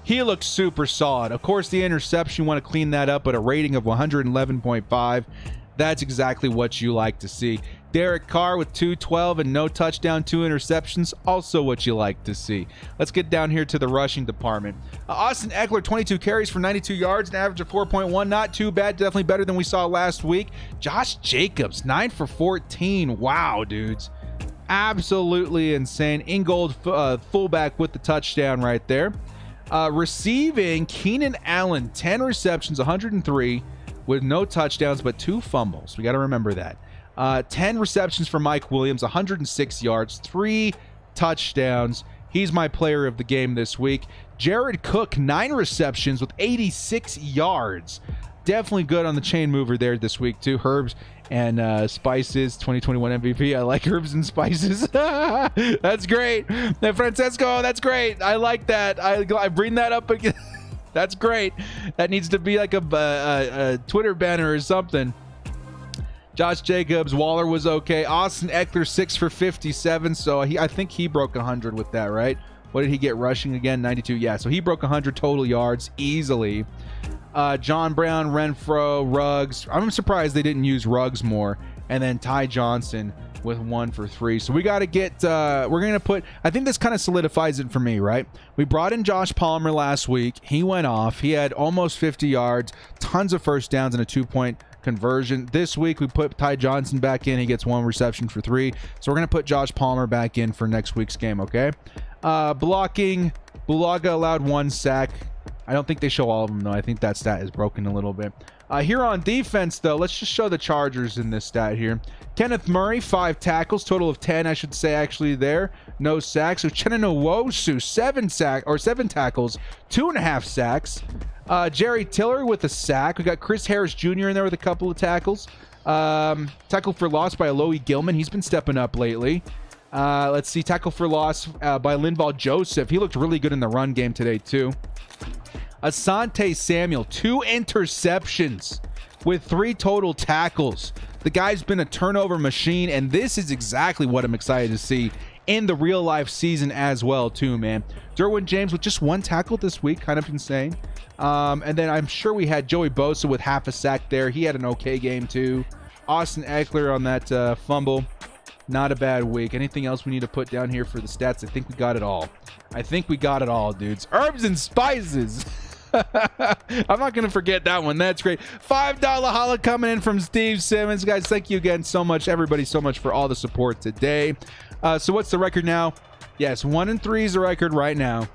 He looks super solid. Of course, the interception, you want to clean that up, but a rating of 111.5. That's exactly what you like to see. Derek Carr with 212 and no touchdown, 2 interceptions. Also what you like to see. Let's get down here to the rushing department. Austin Eckler, 22 carries for 92 yards, an average of 4.1. Not too bad. Definitely better than we saw last week. Josh Jacobs, 9 for 14. Wow, dudes. Absolutely insane. Ingold, fullback with the touchdown right there. Receiving, Keenan Allen, 10 receptions, 103 with no touchdowns, but 2 fumbles. We got to remember that. 10 receptions for Mike Williams, 106 yards, 3 touchdowns. He's my player of the game this week. Jared Cook, 9 receptions with 86 yards. Definitely good on the chain mover there this week, too. Herbs and Spices, 2021 MVP. I like Herbs and Spices. That's great. And Francesco, that's great. I like that. I bring that up again. That's great. That needs to be like a Twitter banner or something. Josh Jacobs, Waller was okay. Austin Eckler, 6 for 57. So I think he broke 100 with that, right? What did he get rushing again? 92. Yeah, so he broke 100 total yards easily. John Brown, Renfro, Ruggs. I'm surprised they didn't use Ruggs more. And then Ty Johnson with 1 for 3. So we got to get, we're going to put, I think this kind of solidifies it for me, right? We brought in Josh Palmer last week. He went off. He had almost 50 yards, tons of first downs, and a 2-point conversion. This week we put Ty Johnson back in. He gets 1 reception for 3. So we're going to put Josh Palmer back in for next week's game, okay? Blocking, Bulaga allowed 1 sack. I don't think they show all of them, though. I think that stat is broken a little bit. Here on defense, though, let's just show the Chargers in this stat here. Kenneth Murray, 5 tackles, total of 10, I should say, actually there. No sacks. Uchenna Nwosu, 7 tackles, 2.5 sacks. Jerry Tiller with a sack. We got Chris Harris Jr. in there with a couple of tackles. Tackle for loss by Alohi Gilman. He's been stepping up lately. Let's see. Tackle for loss by Linval Joseph. He looked really good in the run game today, too. Asante Samuel, 2 interceptions with 3 total tackles. The guy's been a turnover machine, and this is exactly what I'm excited to see in the real-life season as well, too, man. Derwin James with just 1 tackle this week, kind of insane. And then I'm sure we had Joey Bosa with half a sack there. He had an okay game, too. Austin Eckler on that fumble. Not a bad week. Anything else we need to put down here for the stats? I think we got it all. I think we got it all, dudes. Herbs and Spices. I'm not going to forget that one. That's great. $5 holla coming in from Steve Simmons. Guys, thank you again so much. Everybody so much for all the support today. So what's the record now? Yes, 1-3 is the record right now.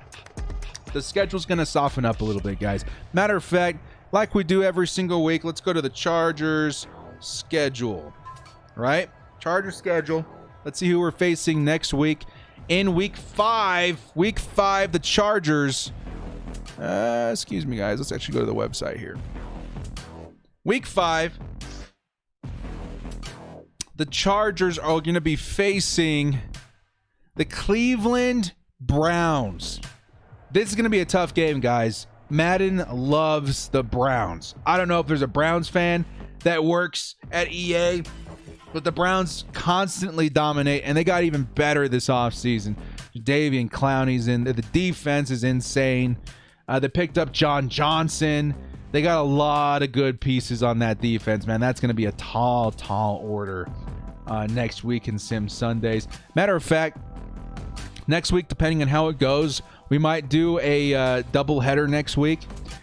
The schedule's going to soften up a little bit, guys. Matter of fact, like we do every single week, let's go to the Chargers schedule. Right? Chargers schedule. Let's see who we're facing next week. In week 5, the Chargers... excuse me, guys. Let's actually go to the website here. Week 5, the Chargers are going to be facing the Cleveland Browns. This is going to be a tough game, guys. Madden loves the Browns. I don't know if there's a Browns fan that works at EA, but the Browns constantly dominate, and they got even better this offseason. Davian Clowney's in. The defense is insane. They picked up John Johnson. They got a lot of good pieces on that defense, man. That's going to be a tall order next week in Sim Sundays. Matter of fact, next week, depending on how it goes, we might do a doubleheader next week.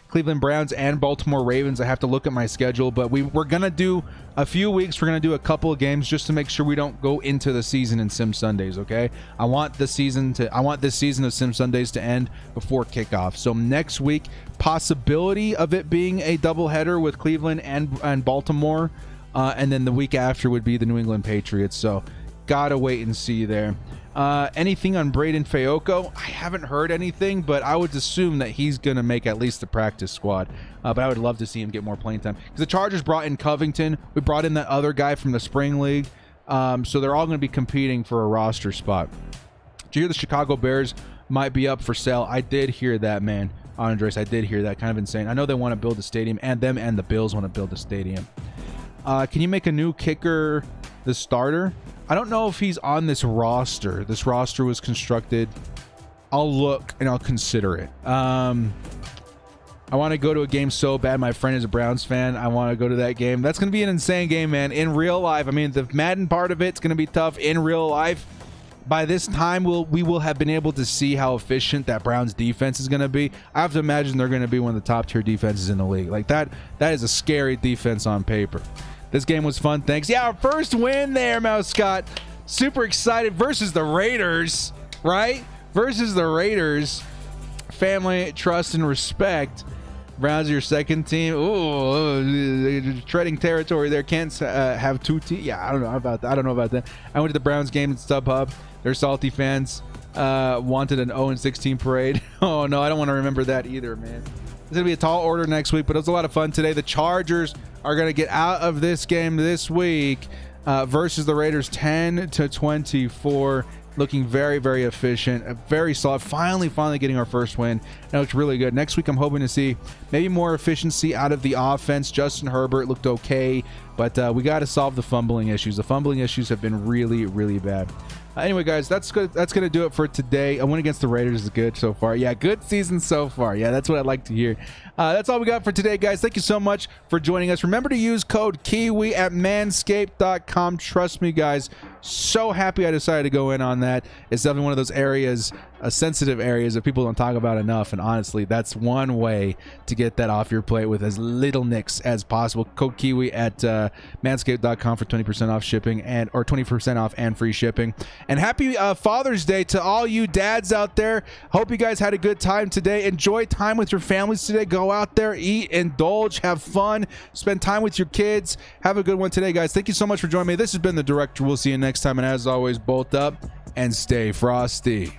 Cleveland Browns and Baltimore Ravens. I have to look at my schedule, but we're going to do a few weeks. We're going to do a couple of games just to make sure we don't go into the season in Sim Sundays, okay? I want this season of Sim Sundays to end before kickoff. So next week, possibility of it being a doubleheader with Cleveland and Baltimore. and then the week after would be the New England Patriots. So gotta wait and see there. Anything on Braden Fayoko? I haven't heard anything, but I would assume that he's going to make at least the practice squad. But I would love to see him get more playing time. Because the Chargers brought in Covington. We brought in that other guy from the spring league. So they're all going to be competing for a roster spot. Did you hear the Chicago Bears might be up for sale? I did hear that, man. Andres, I did hear that. Kind of insane. I know they want to build a stadium, and them and the Bills want to build a stadium. Can you make a new kicker the starter? I don't know if he's on this roster. This roster was constructed. I'll look and I'll consider it. I want to go to a game so bad. My friend is a Browns fan. I want to go to that game. That's going to be an insane game, man. In real life, I mean, the Madden part of it's going to be tough. In real life, by this time, we will have been able to see how efficient that Browns defense is going to be. I have to imagine they're going to be one of the top tier defenses in the league. Like that is a scary defense on paper. This game was fun. Thanks. Yeah, our first win there, Mouse Scott. Super excited versus the Raiders, right? Versus the Raiders. Family, trust, and respect. Browns are your second team. Ooh, treading territory there. Can't have two teams. Yeah, I don't know about that. I don't know about that. I went to the Browns game at StubHub. They're salty fans. Wanted an 0-16 parade. Oh, no, I don't want to remember that either, man. It's going to be a tall order next week, but it was a lot of fun today. The Chargers are going to get out of this game this week versus the Raiders 10-24. Looking very, very efficient, very solid. Finally getting our first win. That looks really good. Next week, I'm hoping to see maybe more efficiency out of the offense. Justin Herbert looked okay, but we got to solve the fumbling issues. The fumbling issues have been really, really bad. Anyway, guys, that's good. That's going to do it for today. A win against the Raiders is good so far. Yeah, good season so far. Yeah, that's what I'd like to hear. That's all we got for today, guys. Thank you so much for joining us. Remember to use code KIWI at manscaped.com. Trust me, guys. So happy I decided to go in on that. It's definitely one of those areas, sensitive areas that people don't talk about enough. And honestly, that's one way to get that off your plate with as little nicks as possible. Code KIWI at manscaped.com for 20% off shipping or 20% off and free shipping. And happy Father's Day to all you dads out there. Hope you guys had a good time today. Enjoy time with your families today. Go out there, eat, indulge, have fun, spend time with your kids. Have a good one today, guys. Thank you so much for joining me. This has been The Director. We'll see you next time. And as always, bolt up and stay frosty.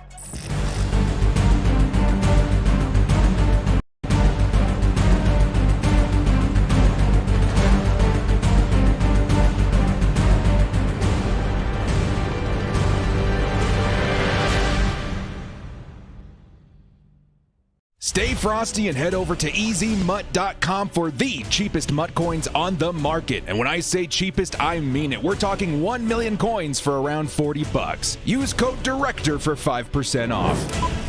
Stay frosty and head over to EasyMut.com for the cheapest MUT coins on the market. And when I say cheapest, I mean it. We're talking 1 million coins for around $40. Use code DIRECTOR for 5% off.